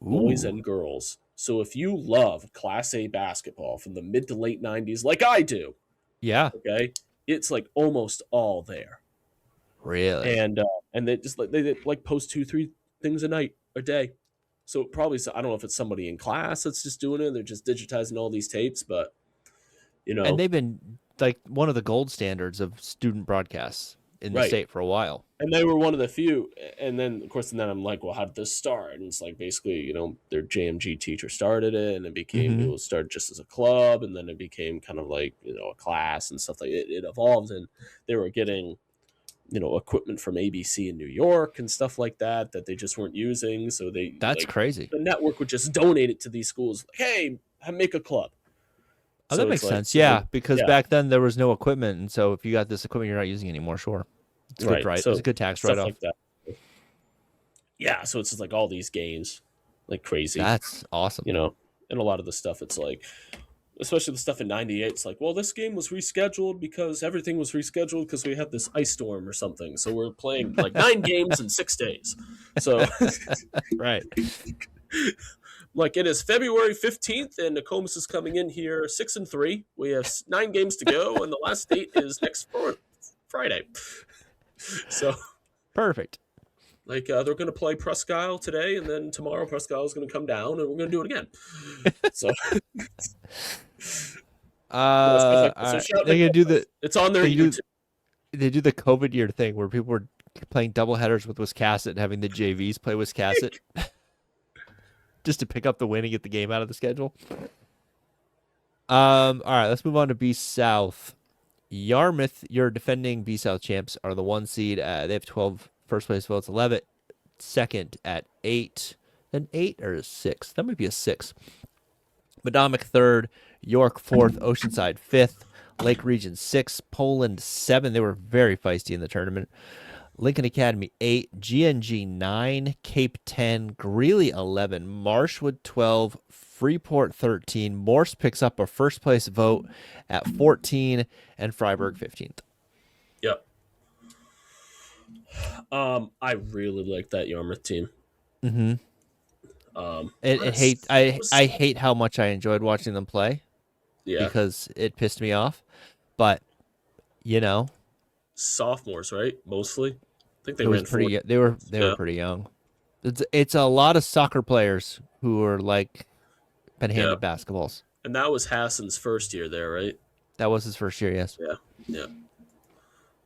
Speaker 2: boys and girls. So if you love Class A basketball from the mid to late 90s, like I do, okay, it's like almost all there.
Speaker 1: Really?
Speaker 2: And they just they post 2-3 things a day. So probably, I don't know if it's somebody in class that's just doing it. They're just digitizing all these tapes, but
Speaker 1: and they've been like one of the gold standards of student broadcasts in the state for a while.
Speaker 2: And they were one of the few. And then, of course, I'm like, well, how did this start? And it's like, basically, their JMG teacher started it, and it became, it was started just as a club, and then it became kind of like, a class and stuff like it. It evolved, and they were getting, equipment from ABC in New York and stuff like that they just weren't using. So that's
Speaker 1: crazy.
Speaker 2: The network would just donate it to these schools. Like, hey, make a club.
Speaker 1: Oh, that makes sense. Yeah, because back then there was no equipment, and so if you got this equipment, you're not using it anymore. Sure, it's good, right? So it's a good tax write-off. Like that.
Speaker 2: Yeah, so it's just like all these games, like crazy.
Speaker 1: That's awesome.
Speaker 2: And a lot of the stuff, it's like, especially the stuff in '98, it's like, well, this game was rescheduled because everything was rescheduled because we had this ice storm or something. So we're playing like 9 games in 6 days. So,
Speaker 1: right.
Speaker 2: Like, it is February 15th, and Nokomis is coming in here 6-3. We have 9 games to go, and the last date is next Friday. So
Speaker 1: perfect.
Speaker 2: Like, they're going to play Presque Isle today, and then tomorrow Presque Isle is going to come down, and we're going to do it again. So,
Speaker 1: they're going to do the.
Speaker 2: It's on their YouTube.
Speaker 1: They do the COVID year thing where people were playing double headers with Wiscasset and having the JVs play Wiscasset. Just to pick up the win and get the game out of the schedule. All right, let's move on to B South. Yarmouth, your defending B South champs, are the 1 seed. They have 12 first place votes. Leavitt second at 8. Then 8 or 6. That might be a 6. Madantic third. York fourth. Oceanside fifth. Lake Region 6. Poland 7. They were very feisty in the tournament. Lincoln Academy 8, GNG 9, Cape 10, Greeley 11, Marshwood 12, Freeport 13. Morse picks up a first place vote at 14, and Freiburg 15th.
Speaker 2: Yep. I really like that Yarmouth team.
Speaker 1: Mm-hmm. I hate how much I enjoyed watching them play.
Speaker 2: Yeah.
Speaker 1: Because it pissed me off, but
Speaker 2: sophomores, right? Mostly. I think they
Speaker 1: were pretty young. It's a lot of soccer players who are like been handed basketballs.
Speaker 2: And that was Hassan's first year there, right?
Speaker 1: That was his first year, yes.
Speaker 2: Yeah.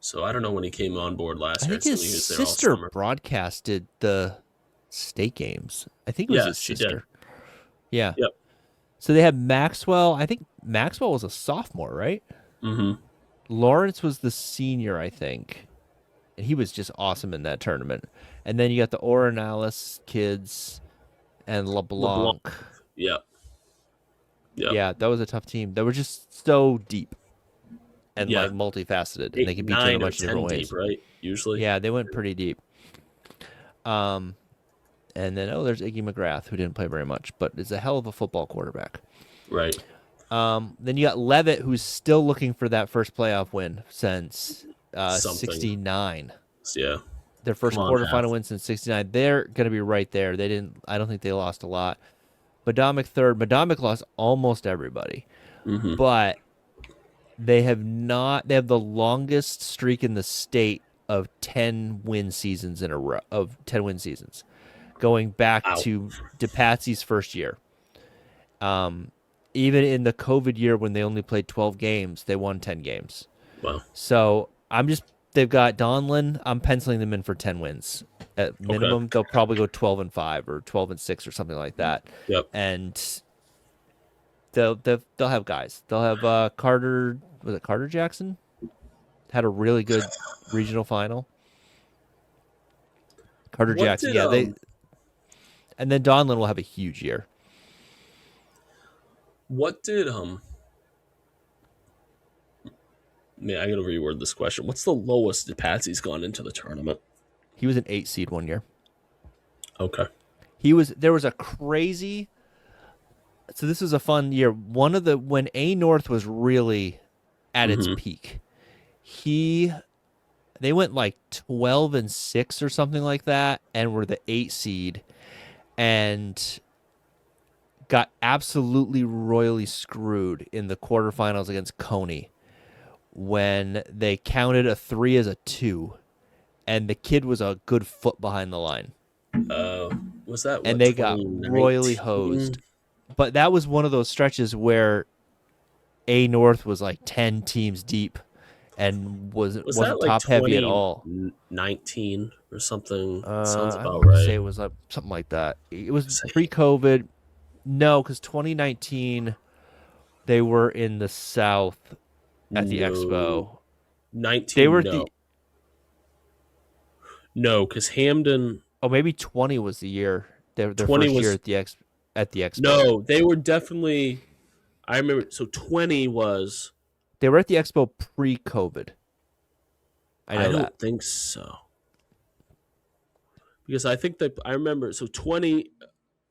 Speaker 2: So I don't know when he came on board last year.
Speaker 1: I think his sister broadcasted the state games. I think it was his sister.
Speaker 2: Did.
Speaker 1: Yeah.
Speaker 2: Yep.
Speaker 1: So they had Maxwell. I think Maxwell was a sophomore, right?
Speaker 2: Mm-hmm. Lawrence
Speaker 1: was the senior, I think. And he was just awesome in that tournament. And then you got the Oranalis kids and LeBlanc.
Speaker 2: Yep.
Speaker 1: Yeah, that was a tough team. They were just so deep and like multifaceted. And they could beat you in a bunch of different ways.
Speaker 2: Deep, right? Usually.
Speaker 1: Yeah, they went pretty deep. And And then, there's Iggy McGrath, who didn't play very much, but is a hell of a football quarterback.
Speaker 2: Right.
Speaker 1: Then you got Leavitt, who's still looking for that first playoff win since 69.
Speaker 2: Yeah.
Speaker 1: Their first quarterfinal win since 69. They're going to be right there. I don't think they lost a lot. Madawaska third. Madawaska lost almost everybody.
Speaker 2: Mm-hmm.
Speaker 1: But they have the longest streak in the state of 10 win seasons in a row, going back to DePatsy's first year. Even in the COVID year when they only played 12 games, they won 10 games.
Speaker 2: Wow.
Speaker 1: So they've got Donlin. I'm penciling them in for 10 wins. At minimum, they'll probably go 12-5 or 12-6 or something like that.
Speaker 2: Yep.
Speaker 1: And they'll have guys. They'll have Carter. Was it Carter Jackson? Had a really good regional final. Carter Jackson, and then Donlin will have a huge year.
Speaker 2: What did Man, I gotta reword this question. What's the lowest that Patsy's gone into the tournament?
Speaker 1: He was an 8 seed one year.
Speaker 2: Okay.
Speaker 1: There was a crazy. So this was a fun year. When A North was really at its peak, they went like 12-6 or something like that, and were the 8 seed, and got absolutely royally screwed in the quarterfinals against Cony when they counted a 3 as a 2, and the kid was a good foot behind the line.
Speaker 2: Was that?
Speaker 1: And they got royally hosed. But that was one of those stretches where A North was like 10 teams deep and wasn't
Speaker 2: like
Speaker 1: top heavy at all.
Speaker 2: 19 or something. Sounds about right.
Speaker 1: Say it was something like that. It was pre-COVID. No, because 2019 they were in the South at the Expo.
Speaker 2: 19. They were no, because Hamden.
Speaker 1: Oh, maybe 20 was the year. Their first year at the Expo.
Speaker 2: No, they were definitely. I remember. So 20 was.
Speaker 1: They were at the Expo pre-COVID. I
Speaker 2: don't think so. Because I think that I remember. So 20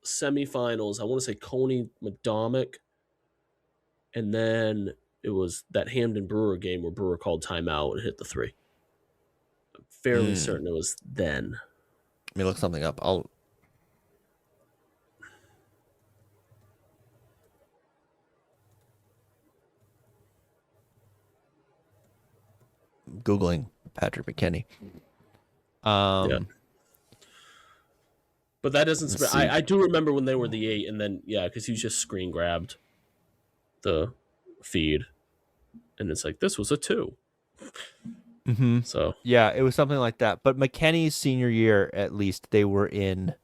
Speaker 2: semifinals. I want to say Cony, Madawaska, and then it was that Hamden Brewer game where Brewer called timeout and hit the 3. I'm fairly certain it was then.
Speaker 1: Let me look something up. I'll. Googling Patrick McKinney.
Speaker 2: Yeah. But that doesn't. I do remember when they were the 8, and then because he just screen grabbed the feed, and it's like this was a 2.
Speaker 1: Mm-hmm.
Speaker 2: So
Speaker 1: it was something like that. But McKinney's senior year, at least, they lost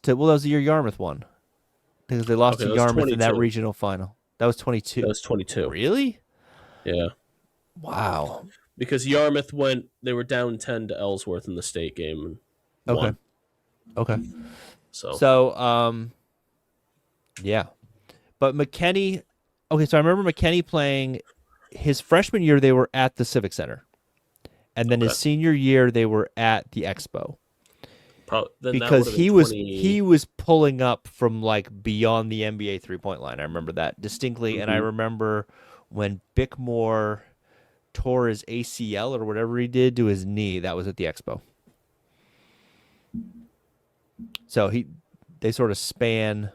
Speaker 1: to. Well, that was the year Yarmouth won, because they lost to Yarmouth 22. In that regional final. That was 22.
Speaker 2: That was 22.
Speaker 1: Really?
Speaker 2: Yeah.
Speaker 1: Wow.
Speaker 2: Because Yarmouth they were down 10 to Ellsworth in the state game. And won.
Speaker 1: Okay.
Speaker 2: So,
Speaker 1: yeah. But McKinney, so I remember McKinney playing his freshman year, they were at the Civic Center. And then his senior year, they were at the Expo. Because he was pulling up from like beyond the NBA 3-point line. I remember that distinctly. And I remember when Bickmore tore his ACL or whatever he did to his knee, that was at the Expo. So they sort of span.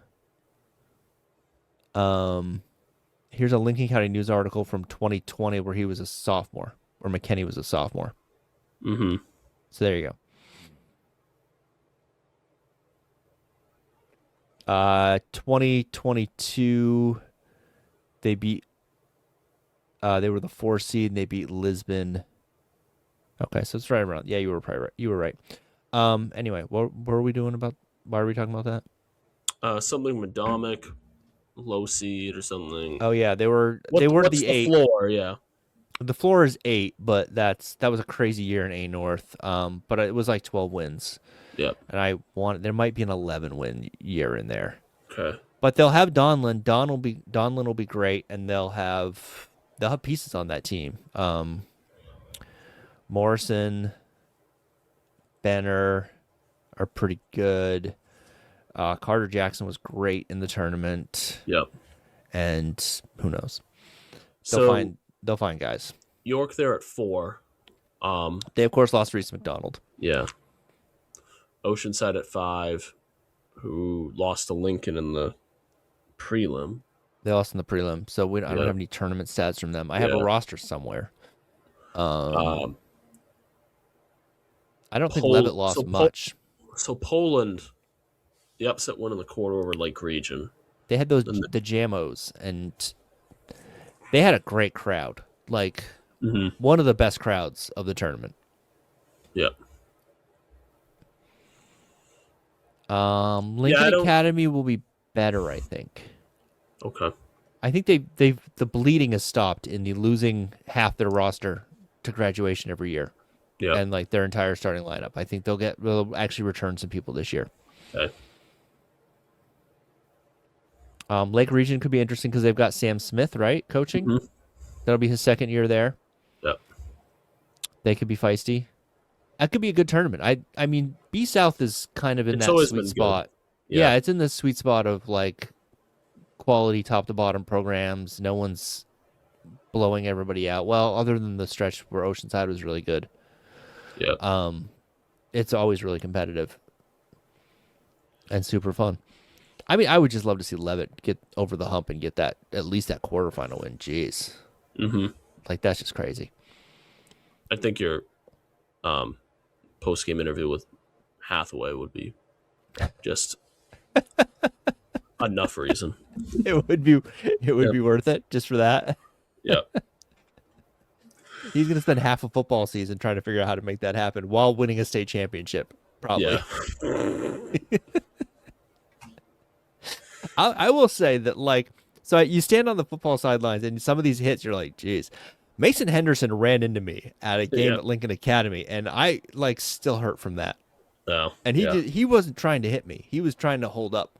Speaker 1: Here's a Lincoln County News article from 2020 where he was a sophomore, or McKinney was a sophomore.
Speaker 2: Mm-hmm.
Speaker 1: So there you go. 2022, they beat. They were the 4 seed and they beat Lisbon. Okay, so it's right around. Yeah, you were probably right. You were right. Anyway, what are we doing about? Why are we talking about
Speaker 2: that? Something Madawaska, low seed or something.
Speaker 1: Oh yeah, they were the 8.
Speaker 2: Floor, yeah.
Speaker 1: The floor is 8, but that was a crazy year in A North. But it was like 12 wins.
Speaker 2: Yep.
Speaker 1: And there might be an 11 win year in there.
Speaker 2: Okay.
Speaker 1: But they'll have Donlin. Donlin will be great, and they'll have pieces on that team. Morrison, Benner, are pretty good. Carter Jackson was great in the tournament.
Speaker 2: Yep.
Speaker 1: And who knows?
Speaker 2: So
Speaker 1: They'll find guys.
Speaker 2: York there at 4.
Speaker 1: They of course lost Reese McDonald.
Speaker 2: Yeah. Oceanside at 5, who lost to Lincoln in the prelim.
Speaker 1: They lost in the prelim, so I don't have any tournament stats from them. I have a roster somewhere. I don't think Leavitt lost much.
Speaker 2: So Poland, the upset win in the quarter over Lake Region.
Speaker 1: They had the Jamos, and they had a great crowd. Like, one of the best crowds of the tournament.
Speaker 2: Yep.
Speaker 1: Lincoln Academy will be better, I think.
Speaker 2: Okay.
Speaker 1: I think the bleeding has stopped in the losing half their roster to graduation every year.
Speaker 2: Yeah.
Speaker 1: And like their entire starting lineup. I think they'll actually return some people this year.
Speaker 2: Okay.
Speaker 1: Lake Region could be interesting because they've got Sam Smith, right, coaching.
Speaker 2: Mm-hmm.
Speaker 1: That'll be his second year there.
Speaker 2: Yep.
Speaker 1: They could be feisty. That could be a good tournament. I mean, B South is kind of in that sweet spot. Yeah, it's in the sweet spot of like quality top to bottom programs. No one's blowing everybody out. Well, other than the stretch where Oceanside was really good.
Speaker 2: Yeah.
Speaker 1: It's always really competitive and super fun. I mean, I would just love to see Leavitt get over the hump and get at least that quarterfinal win. Jeez.
Speaker 2: Mm-hmm.
Speaker 1: Like, that's just crazy.
Speaker 2: I think your post-game interview with Hathaway would be just enough reason.
Speaker 1: It would be worth it just for that.
Speaker 2: Yeah.
Speaker 1: He's going to spend half a football season trying to figure out how to make that happen while winning a state championship, probably.
Speaker 2: Yeah.
Speaker 1: I will say that, like, so you stand on the football sidelines and some of these hits, you're like, geez. Mason Henderson ran into me at a game at Lincoln Academy, and I, like, still hurt from that.
Speaker 2: Oh,
Speaker 1: and he wasn't trying to hit me. He was trying to hold up.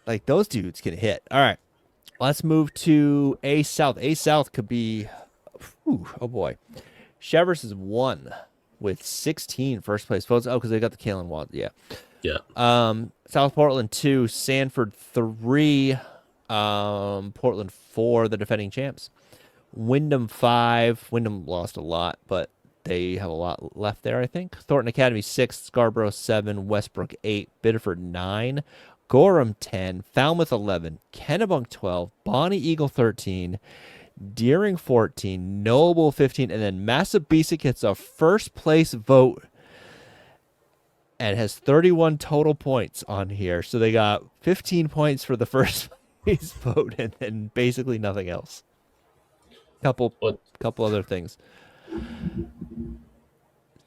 Speaker 1: Like, those dudes can hit. All right. Let's move to A South. A South could be, oh boy. Cheverus is 1 with 16 first place votes. Oh, because they got the Kalen Watts. Yeah.
Speaker 2: Yeah.
Speaker 1: South Portland 2, Sanford 3, Portland 4, the defending champs. Wyndham 5. Wyndham lost a lot, but they have a lot left there, I think. Thornton Academy 6, Scarborough 7, Westbrook 8, Biddeford 9, Gorham 10, Falmouth 11, Kennebunk 12, Bonnie Eagle 13, Deering 14, Noble 15, and then Massabesic gets a first place vote and has 31 total points on here. So they got 15 points for the first place vote and then basically nothing else. Couple other things.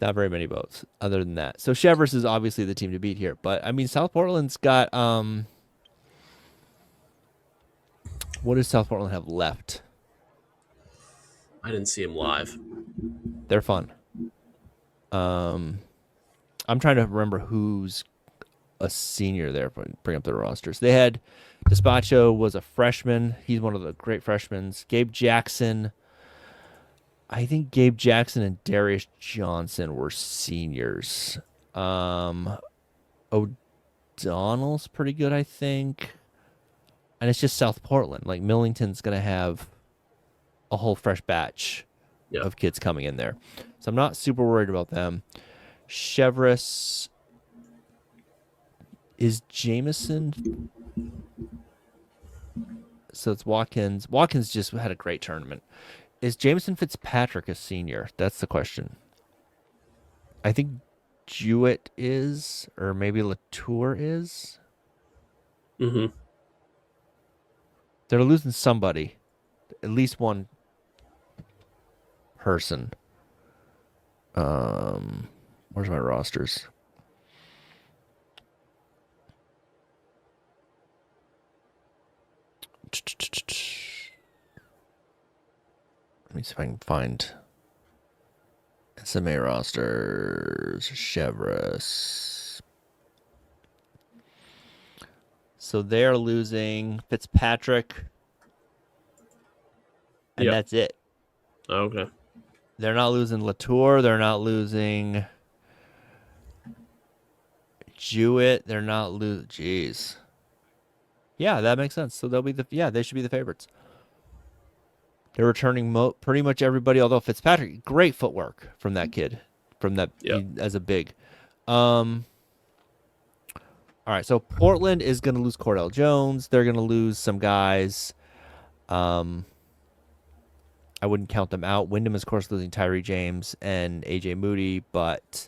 Speaker 1: Not very many votes other than that. So Cheverus is obviously the team to beat here. But, I mean, South Portland's got... what does South Portland have left?
Speaker 2: I didn't see him live.
Speaker 1: They're fun. I'm trying to remember who's a senior there. Bring up their rosters. They had... Despacho was a freshman. He's one of the great freshmen. Gabe Jackson... I think Gabe Jackson and Darius Johnson were seniors. O'Donnell's pretty good, I think. And it's just South Portland. Like, Millington's going to have a whole fresh batch of kids coming in there. So I'm not super worried about them. Cheverus. Is Jameson... So it's Watkins. Watkins just had a great tournament. Is Jameson Fitzpatrick a senior? That's the question. I think Jewett is, or maybe Latour is.
Speaker 2: Mm-hmm.
Speaker 1: They're losing somebody. At least one person. Where's my rosters? Let me see if I can find SMAA rosters. Cheverus. So they're losing Fitzpatrick. And that's it.
Speaker 2: Okay.
Speaker 1: They're not losing Latour. They're not losing Jewett. They're not lose. Jeez. Yeah, that makes sense. So they'll be they should be the favorites. They're returning pretty much everybody. Although Fitzpatrick, great footwork from that kid, as a big. All right, so Portland is going to lose Cordell Jones. They're going to lose some guys. I wouldn't count them out. Wyndham is, of course, losing Tyree James and AJ Moody, but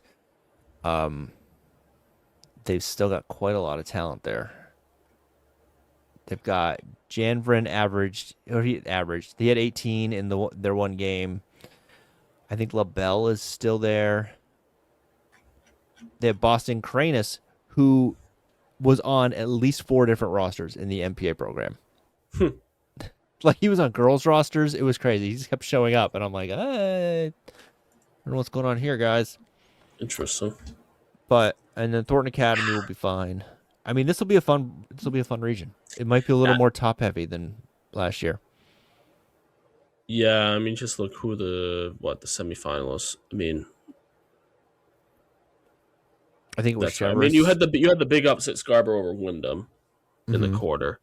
Speaker 1: they've still got quite a lot of talent there. They've got Janvrin he had 18 in their one game. I think LaBelle is still there. They have Boston Cranus, who was on at least 4 different rosters in the MPA program. Like, he was on girls rosters. It was crazy. He just kept showing up, and I'm like, I don't know what's going on here, guys.
Speaker 2: Interesting.
Speaker 1: And then Thornton Academy will be fine. I mean, this will be a fun region. It might be a little more top heavy than last year.
Speaker 2: Yeah, I mean, just look who the semifinalists. I mean,
Speaker 1: I think it was Cheverus.
Speaker 2: I mean, you had the big upset Scarborough over Wyndham in the quarter.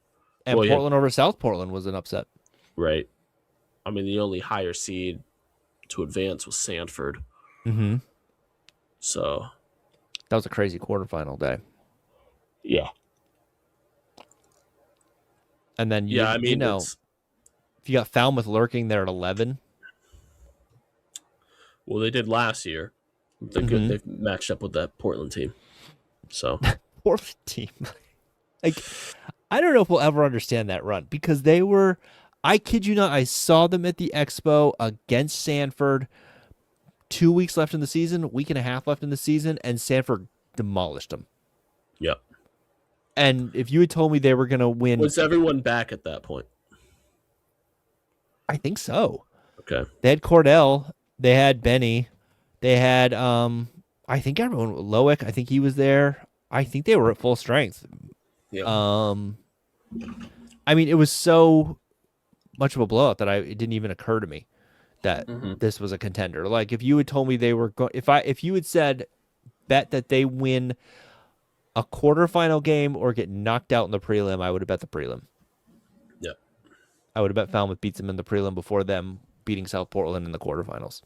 Speaker 1: And Portland over South Portland was an upset.
Speaker 2: Right. I mean, the only higher seed to advance was Sanford.
Speaker 1: Mm-hmm.
Speaker 2: So
Speaker 1: that was a crazy quarterfinal day.
Speaker 2: Yeah.
Speaker 1: And then if you got Falmouth lurking there at 11.
Speaker 2: Well, they did last year. They're good. They've matched up with that Portland team. So
Speaker 1: Portland team. Like, I don't know if we'll ever understand that run, because they were, I kid you not, I saw them at the Expo against Sanford. 2 weeks left in the season, week and a half left in the season, and Sanford demolished them.
Speaker 2: Yep.
Speaker 1: And if you had told me they were going to win...
Speaker 2: Was everyone back at that point?
Speaker 1: I think so.
Speaker 2: Okay.
Speaker 1: They had Cordell. They had Benny. They had, I think everyone, Loic, I think he was there. I think they were at full strength.
Speaker 2: Yeah.
Speaker 1: I mean, it was so much of a blowout that it didn't even occur to me that this was a contender. Like, if you had told me they were going, if you had said bet that they win a quarterfinal game or get knocked out in the prelim, I would have bet the prelim.
Speaker 2: Yeah.
Speaker 1: I would have bet Falmouth beats them in the prelim before them beating South Portland in the quarterfinals.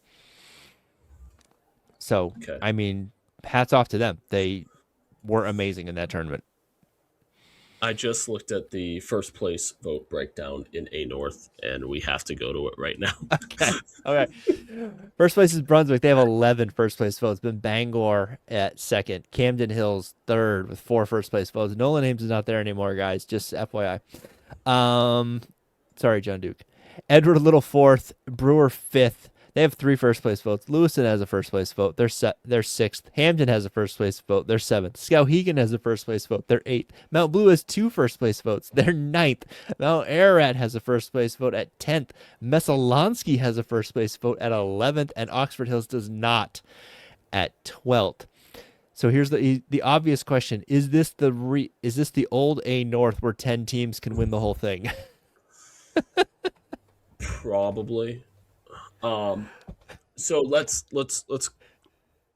Speaker 1: So, okay. I mean, hats off to them. They were amazing in that tournament.
Speaker 2: I just looked at the first place vote breakdown in A North, and we have to go to it right now.
Speaker 1: Okay. First place is Brunswick. They have 11 first place votes. Then Bangor at second. Camden Hills third with 4 first place votes. Nolan Ames is not there anymore, guys. Just FYI. Sorry, John Duke. Edward Little fourth. Brewer fifth. They have 3 first place votes. Lewiston has a first place vote. They're 6th. Hampton has a first place vote. They're 7th. Skowhegan has a first place vote. They're 8th. Mount Blue has 2 first place votes. They're 9th. Mount Ararat has a first place vote at 10th. Messalonsky has a first place vote at 11th, and Oxford Hills does not at 12th. So here's the obvious question: Is this the old A North where 10 teams can win the whole thing?
Speaker 2: Probably. So let's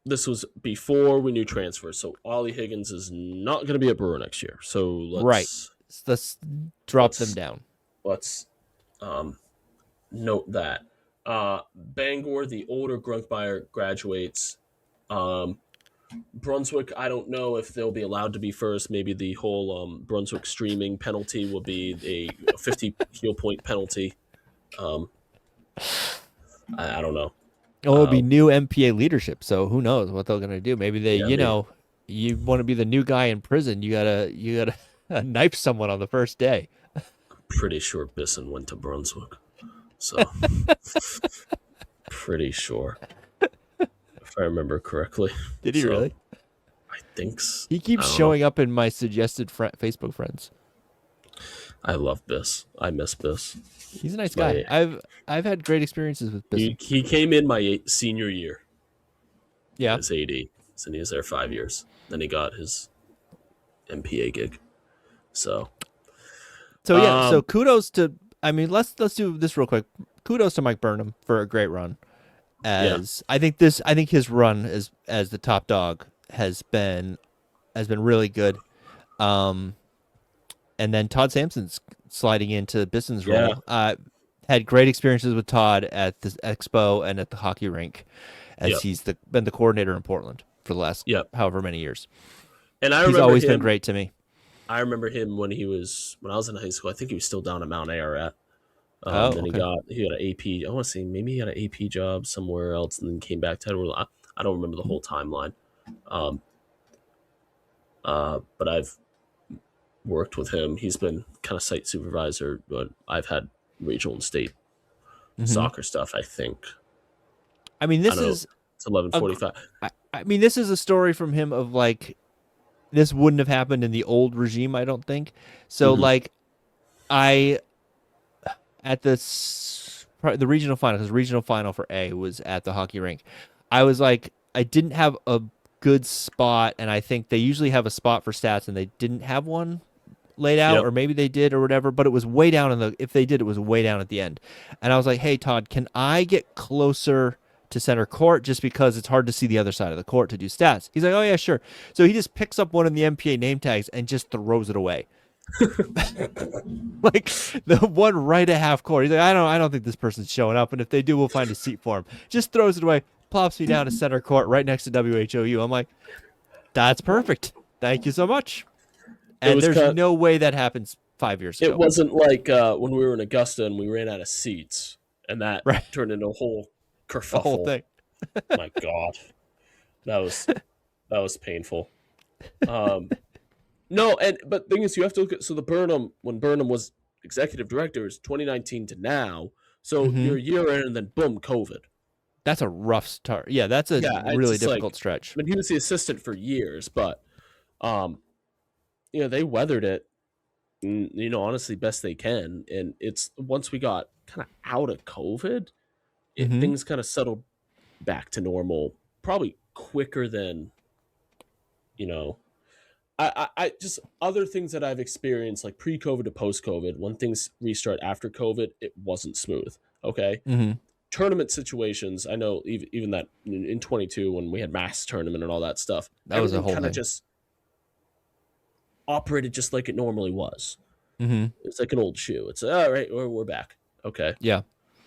Speaker 2: this was before we knew transfers. So Ollie Higgins is not going to be at Brewer next year. So
Speaker 1: let's drop them down.
Speaker 2: Let's note that. Bangor, the older Grunkmeyer graduates. Brunswick, I don't know if they'll be allowed to be first. Maybe the whole Brunswick streaming penalty will be a 50 heel point penalty. I don't know.
Speaker 1: It'll be new MPA leadership, so who knows what they're gonna do? Maybe they, you want to be the new guy in prison. You gotta knife someone on the first day.
Speaker 2: I'm pretty sure Bisson went to Brunswick, so pretty sure, if I remember correctly.
Speaker 1: Did he really?
Speaker 2: I think so.
Speaker 1: He keeps showing up in my suggested Facebook friends.
Speaker 2: I love Biss. I miss Biss.
Speaker 1: He's a nice guy. I've had great experiences with Biss.
Speaker 2: He came in my senior year.
Speaker 1: Yeah.
Speaker 2: As AD. So he was there 5 years. Then he got his MPA gig. So
Speaker 1: yeah. So kudos to. I mean, let's do this real quick. Kudos to Mike Burnham for a great run. I think his run as the top dog has been has been really good. And then Todd Sampson's sliding into Bison's role. Had great experiences with Todd at the expo and at the hockey rink, as he's been the coordinator in Portland for the last however many years.
Speaker 2: And he's
Speaker 1: always been great to me.
Speaker 2: I remember him when I was in high school. I think he was still down at Mount Ararat. Then he got an AP. I want to say maybe he had an AP job somewhere else, and then came back to. I don't remember the whole timeline. But I've worked with him. He's been kind of site supervisor, but I've had regional and state soccer stuff, I think.
Speaker 1: I mean, it's
Speaker 2: 11:45.
Speaker 1: I mean, this is a story from him of like, this wouldn't have happened in the old regime, I don't think. So like, at the regional final, because regional final for A was at the hockey rink, I was like, I didn't have a good spot, and I think they usually have a spot for stats, and they didn't have one laid out, or maybe they did or whatever, but it was way down if they did, it was way down at the end. And I was like, hey, Todd, can I get closer to center court just because it's hard to see the other side of the court to do stats? He's like, oh yeah, sure. So he just picks up one of the MPA name tags and just throws it away. Like the one right at half court. He's like, I don't think this person's showing up, and if they do, we'll find a seat for him. Just throws it away, plops me down to center court right next to WHOU. I'm like, that's perfect. Thank you so much. And there's no way that happens 5 years ago.
Speaker 2: It wasn't like when we were in Augusta and we ran out of seats, and that turned into a whole kerfuffle.
Speaker 1: The whole thing.
Speaker 2: My God, that was painful. No, but thing is, you have to look at when Burnham was executive director, is 2019 to now. So your year end, and then boom, COVID.
Speaker 1: That's a rough start. Yeah, that's a really difficult stretch.
Speaker 2: I mean, he was the assistant for years, but they weathered it, honestly, best they can. And it's once we got kind of out of COVID, things kind of settled back to normal, probably quicker than, I just other things that I've experienced, like pre-COVID to post-COVID, when things restart after COVID, it wasn't smooth. Okay. Tournament situations, I know even that in 22 when we had mass tournament and all that stuff,
Speaker 1: that was a whole thing.
Speaker 2: Just operated just like it normally was. It's like an old shoe. It's all right, we're back. Okay.
Speaker 1: Yeah.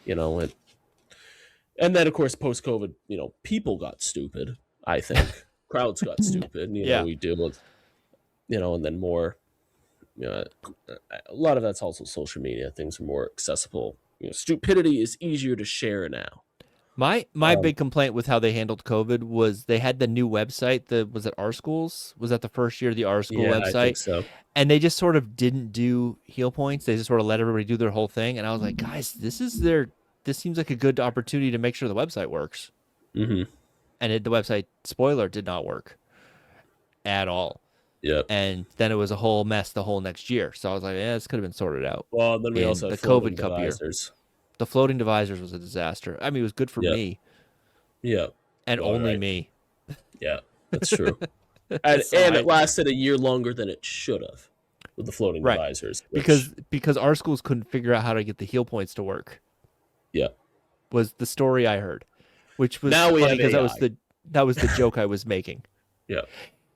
Speaker 2: And then of course post-COVID, people got stupid. I think crowds got stupid. We deal with, and then more. A lot of that's also social media. Things are more accessible. Stupidity is easier to share now.
Speaker 1: My big complaint with how they handled COVID was they had the new website. Was it Our Schools? Was that the first year of the Our School website? I think
Speaker 2: so.
Speaker 1: And they just sort of didn't do heel points. They just sort of let everybody do their whole thing. And I was like, guys, this seems like a good opportunity to make sure the website works. And the website, spoiler, did not work at all.
Speaker 2: Yeah.
Speaker 1: And then it was a whole mess the whole next year. So I was like, this could have been sorted out.
Speaker 2: Well, then we also had
Speaker 1: the COVID Cup year. The floating divisors was a disaster. I mean, it was good for me.
Speaker 2: Yeah.
Speaker 1: And only me.
Speaker 2: Yeah, that's true. and it lasted a year longer than it should have with the floating divisors.
Speaker 1: Because our schools couldn't figure out how to get the heel points to work.
Speaker 2: Yeah.
Speaker 1: Was the story I heard. Which was
Speaker 2: now
Speaker 1: funny because that was the joke I was making.
Speaker 2: Yeah.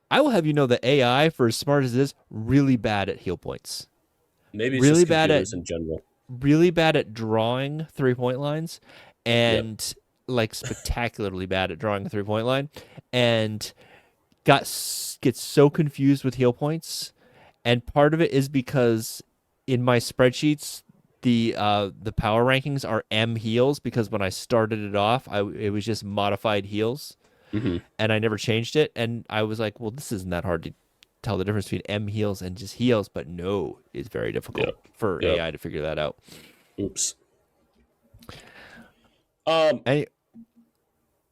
Speaker 1: I will have you know that AI, for as smart as it is, really bad at heel points.
Speaker 2: Maybe it's really just bad in general.
Speaker 1: Really bad at drawing 3-point lines, and like spectacularly bad at drawing a 3-point line, and gets so confused with heel points. And part of it is because in my spreadsheets, the power rankings are M heels, because when I started it off, it was just modified heels. And I never changed it. And I was like, well, this isn't that hard to tell the difference between M heels and just heels. But no, it's very difficult for AI to figure that out.
Speaker 2: Oops.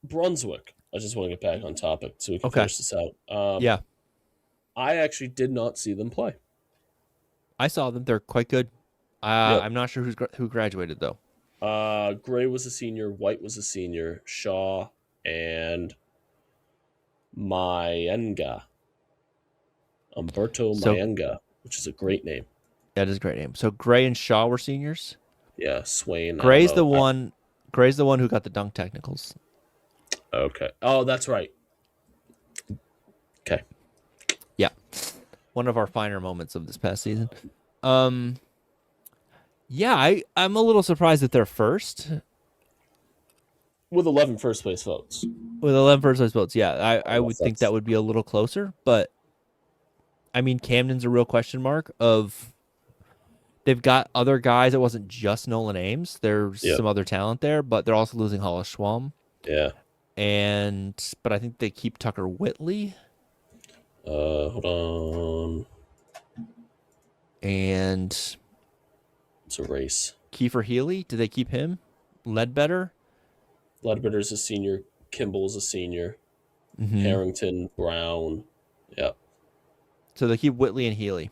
Speaker 2: Brunswick. I just want to get back on topic so we can finish this out. I actually did not see them play.
Speaker 1: I saw them. They're quite good. I'm not sure who graduated, though.
Speaker 2: Gray was a senior. White was a senior. Shaw and Mayenga. Umberto Mayenga, which is a great name.
Speaker 1: That is a great name. So Gray and Shaw were seniors?
Speaker 2: Yeah, Swain.
Speaker 1: Gray's the one who got the dunk technicals.
Speaker 2: Okay. Oh, that's right. Okay.
Speaker 1: one of our finer moments of this past season. Yeah, I'm a little surprised that they're first.
Speaker 2: With 11 first place votes.
Speaker 1: With 11 first place votes, yeah. I would think that would be a little closer, but I mean, Camden's a real question mark of they've got other guys. It wasn't just Nolan Ames. There's some other talent there, but they're also losing Hollis Schwalm.
Speaker 2: Yeah.
Speaker 1: But I think they keep Tucker Whitley.
Speaker 2: Hold on.
Speaker 1: And
Speaker 2: it's a race.
Speaker 1: Kiefer Healy, do they keep him? Ledbetter?
Speaker 2: Ledbetter's a senior. Kimball's a senior. Harrington, Brown. Yep.
Speaker 1: So they keep Whitley and Healy.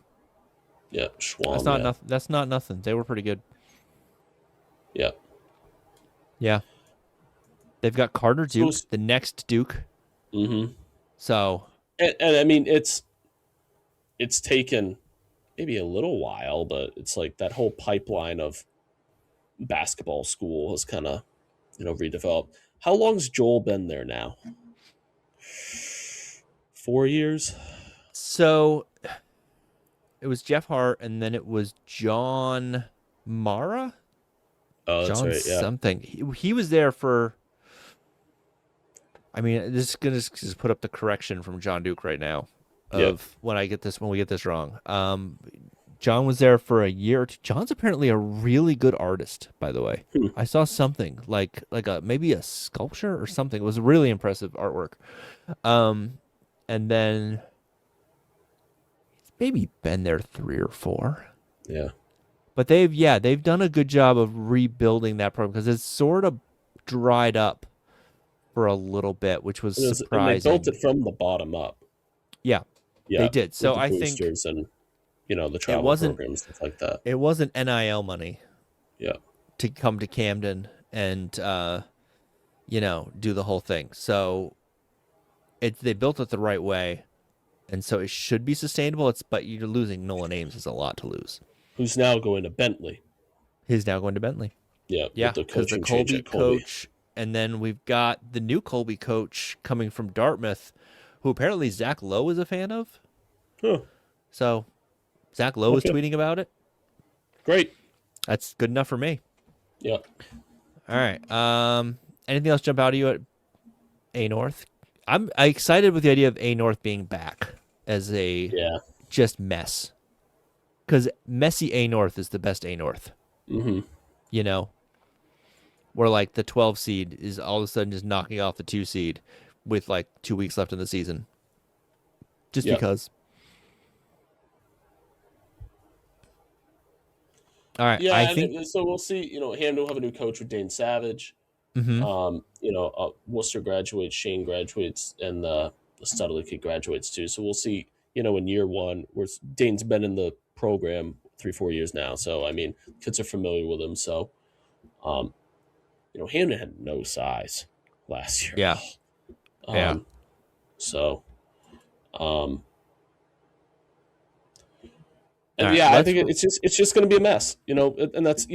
Speaker 2: Yep. Schwalm.
Speaker 1: That's not nothing. That's not nothing. They were pretty good.
Speaker 2: Yep.
Speaker 1: Yeah. They've got Carter Duke, the next Duke. So.
Speaker 2: And I mean, it's taken maybe a little while, but it's like that whole pipeline of basketball school has kind of, redeveloped. How long's Joel been there now? 4 years?
Speaker 1: So it was Jeff Hart, and then it was John Mara?
Speaker 2: Oh, that's
Speaker 1: John
Speaker 2: right, yeah.
Speaker 1: Something. He was there for... I mean, this is going to just put up the correction from John Duke right now of when we get this wrong. John was there for a year. John's apparently a really good artist, by the way. I saw something like maybe a sculpture or something. It was really impressive artwork. And then he's maybe been there 3 or 4.
Speaker 2: Yeah.
Speaker 1: But they've done a good job of rebuilding that program because it's sort of dried up for a little bit, which was surprising.
Speaker 2: And they built it from the bottom up.
Speaker 1: Yeah, they did. So I think
Speaker 2: and the travel programs, stuff like that.
Speaker 1: It wasn't NIL money.
Speaker 2: Yeah.
Speaker 1: To come to Camden and do the whole thing. So they built it the right way, and so it should be sustainable. But you're losing Nolan Ames is a lot to lose.
Speaker 2: Who's now going to Bentley?
Speaker 1: He's now going to Bentley.
Speaker 2: Yeah,
Speaker 1: because the Colby coach, and then we've got the new Colby coach coming from Dartmouth, who apparently Zach Lowe is a fan of.
Speaker 2: Huh.
Speaker 1: So Zach Lowe is tweeting about it.
Speaker 2: Great.
Speaker 1: That's good enough for me.
Speaker 2: Yeah.
Speaker 1: All right. Anything else jump out at you at A North? I'm excited with the idea of A North being back as a just mess. Because messy A North is the best A North. Where like the 12 seed is all of a sudden just knocking off the 2 seed with like 2 weeks left in the season. Just because. All right.
Speaker 2: Yeah,
Speaker 1: I think
Speaker 2: so. We'll see. Hamden will have a new coach with Dane Savage. Worcester graduates, Shane graduates, and the Studley kid graduates too. So we'll see. In year 1, where Dane's been in the program 3-4 years now. So I mean, kids are familiar with him. So, Hamden had no size last year.
Speaker 1: Yeah.
Speaker 2: So,
Speaker 1: I
Speaker 2: think it's just going to be a mess, and that's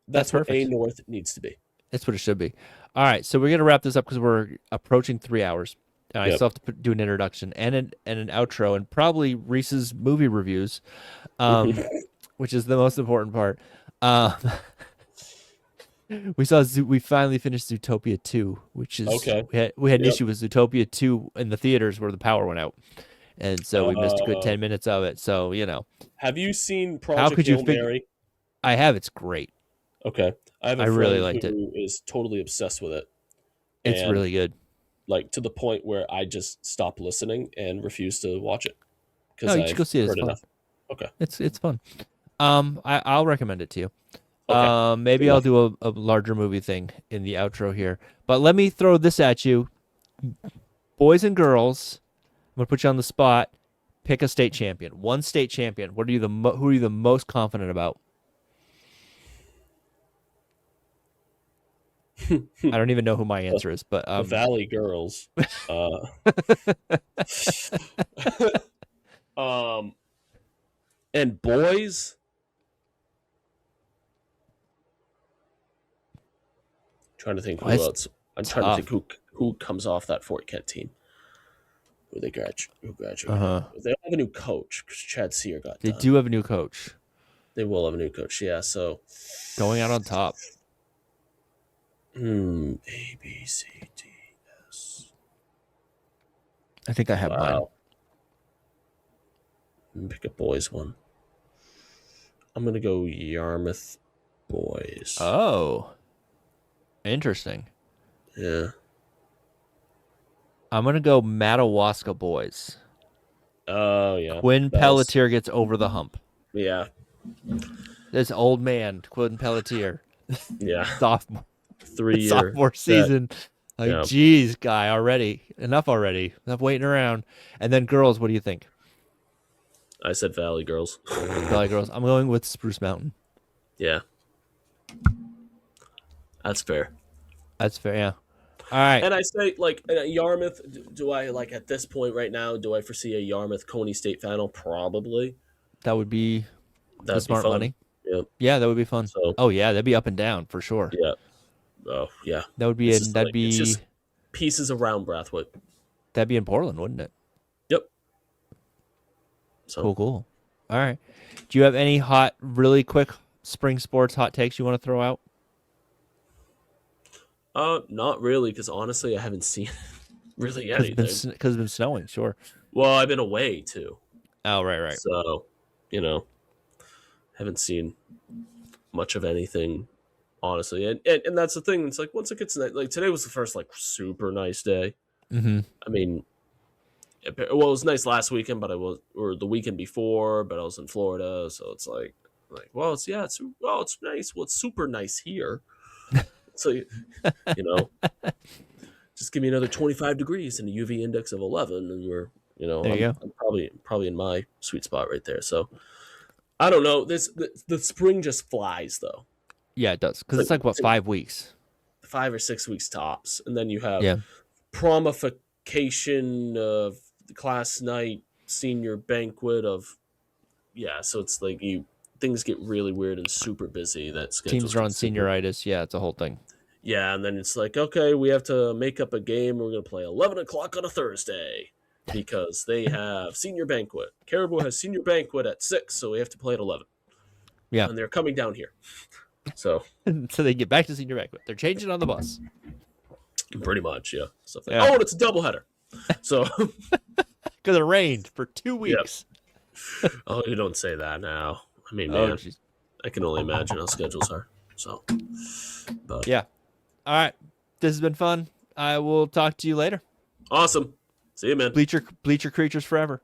Speaker 2: that's what A North needs to be.
Speaker 1: That's what it should be. All right, so we're gonna wrap this up because we're approaching 3 hours. I still have to do an introduction and an outro, and probably Reese's movie reviews, which is the most important part. We finally finished Zootopia 2, which is
Speaker 2: okay.
Speaker 1: We had an issue with Zootopia 2 in the theaters where the power went out. And so we missed a good 10 minutes of it. So,
Speaker 2: Have you seen Project Hail Mary?
Speaker 1: I have. It's great.
Speaker 2: Okay. I have a friend
Speaker 1: really liked
Speaker 2: who is totally obsessed with it.
Speaker 1: It's really good.
Speaker 2: Like to the point where I just stopped listening and refused to watch it.
Speaker 1: No, you should go see it. It's fun.
Speaker 2: Okay.
Speaker 1: It's fun. I'll recommend it to you.
Speaker 2: Okay.
Speaker 1: Maybe I'll do a larger movie thing in the outro here. But let me throw this at you. Boys and girls, I'm going to put you on the spot. Pick a state champion. One state champion. Who are you the most confident about? I don't even know who my answer is, but
Speaker 2: the Valley Girls. And boys. Trying to think who else. I'm trying to think who comes off that Fort Kent team. who graduated. They don't have a new coach because Chad Sear got
Speaker 1: They
Speaker 2: done.
Speaker 1: do have a new coach.
Speaker 2: They will have a new coach, yeah. So
Speaker 1: going out on top.
Speaker 2: A, B, C, D, S.
Speaker 1: I think I have mine.
Speaker 2: Pick a boys one. I'm gonna go Yarmouth boys.
Speaker 1: Oh, interesting.
Speaker 2: Yeah.
Speaker 1: I'm gonna go Madawaska boys.
Speaker 2: Oh yeah.
Speaker 1: Quinn Pelletier gets over the hump.
Speaker 2: Yeah.
Speaker 1: This old man, Quinn Pelletier.
Speaker 2: Yeah.
Speaker 1: Sophomore
Speaker 2: 3-year
Speaker 1: sophomore season. Like,
Speaker 2: yeah.
Speaker 1: geez, guy, already. Enough waiting around. And then girls, what do you think?
Speaker 2: I said Valley Girls.
Speaker 1: Valley Girls. I'm going with Spruce Mountain.
Speaker 2: Yeah. That's fair.
Speaker 1: Yeah. All right.
Speaker 2: And I say, like, Yarmouth, do I, like, at this point right now, do I foresee a Yarmouth-Cony State final? Probably.
Speaker 1: That would be the smart money.
Speaker 2: Yeah.
Speaker 1: Yeah, that would be fun.
Speaker 2: So,
Speaker 1: oh, yeah, that'd be up and down for sure.
Speaker 2: Yeah. Oh, yeah.
Speaker 1: That would be it's
Speaker 2: just pieces around Brathwaite.
Speaker 1: That'd be in Portland, wouldn't it?
Speaker 2: Yep. So.
Speaker 1: Cool. All right. Do you have any really quick spring sports hot takes you want to throw out?
Speaker 2: Not really, because honestly, I haven't seen really anything.
Speaker 1: Because it's been snowing, sure.
Speaker 2: Well, I've been away too.
Speaker 1: Oh, right.
Speaker 2: So, haven't seen much of anything, honestly. And that's the thing. It's like once it gets like today was the first like super nice day.
Speaker 1: Mm-hmm.
Speaker 2: I mean, it was nice last weekend, but or the weekend before, but I was in Florida, so it's like, it's nice. Well, it's super nice here. So, just give me another 25 degrees and a UV index of 11, and we're, I'm probably in my sweet spot right there. So, I don't know. The spring just flies, though.
Speaker 1: Yeah, it does. Because it's like, 5 weeks?
Speaker 2: 5 or 6 weeks tops. And then you have promification of the class night, senior banquet of, so it's like things get really weird and super busy.
Speaker 1: Teams are on senioritis. Yeah, it's a whole thing.
Speaker 2: Yeah, and then it's like, okay, we have to make up a game. We're going to play 11 o'clock on a Thursday because they have senior banquet. Caribou has senior banquet at 6, so we have to play at 11.
Speaker 1: Yeah.
Speaker 2: And they're coming down here. So
Speaker 1: they get back to senior banquet. They're changing on the bus.
Speaker 2: Pretty much, yeah. And it's a doubleheader. So
Speaker 1: because it rained for 2 weeks.
Speaker 2: Yep. Oh, you don't say that now. I mean, man, I can only imagine how schedules are. So, but
Speaker 1: yeah. All right. This has been fun. I will talk to you later.
Speaker 2: Awesome. See you, man.
Speaker 1: Bleacher creatures forever.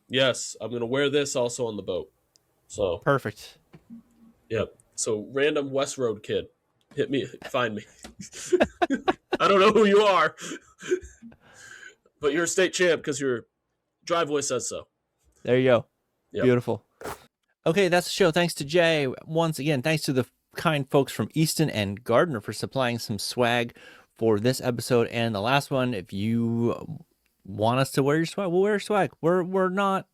Speaker 2: Yes. I'm going to wear this also on the boat. So
Speaker 1: perfect.
Speaker 2: Yep. So random West Road kid. Hit me. Find me. I don't know who you are. But you're a state champ because your driveway says so.
Speaker 1: There you go.
Speaker 2: Yep.
Speaker 1: Beautiful. Okay, that's the show. Thanks to Jay. Once again, thanks to the kind folks from Easton and Gardiner for supplying some swag for this episode and the last one. If you want us to wear your swag, we'll wear your swag. We're not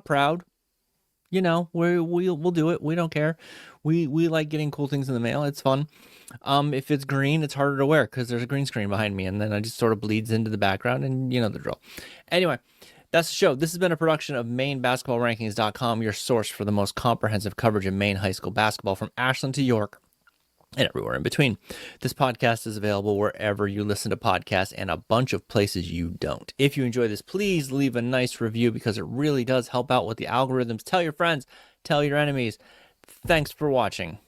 Speaker 1: proud. We'll do it. We don't care. We like getting cool things in the mail. It's fun. If it's green, it's harder to wear because there's a green screen behind me, and then it just sort of bleeds into the background, and you know the drill. Anyway, that's the show. This has been a production of MaineBasketballRankings.com, your source for the most comprehensive coverage of Maine high school basketball from Ashland to York and everywhere in between. This podcast is available wherever you listen to podcasts and a bunch of places you don't. If you enjoy this, please leave a nice review because it really does help out with the algorithms. Tell your friends, tell your enemies. Thanks for watching.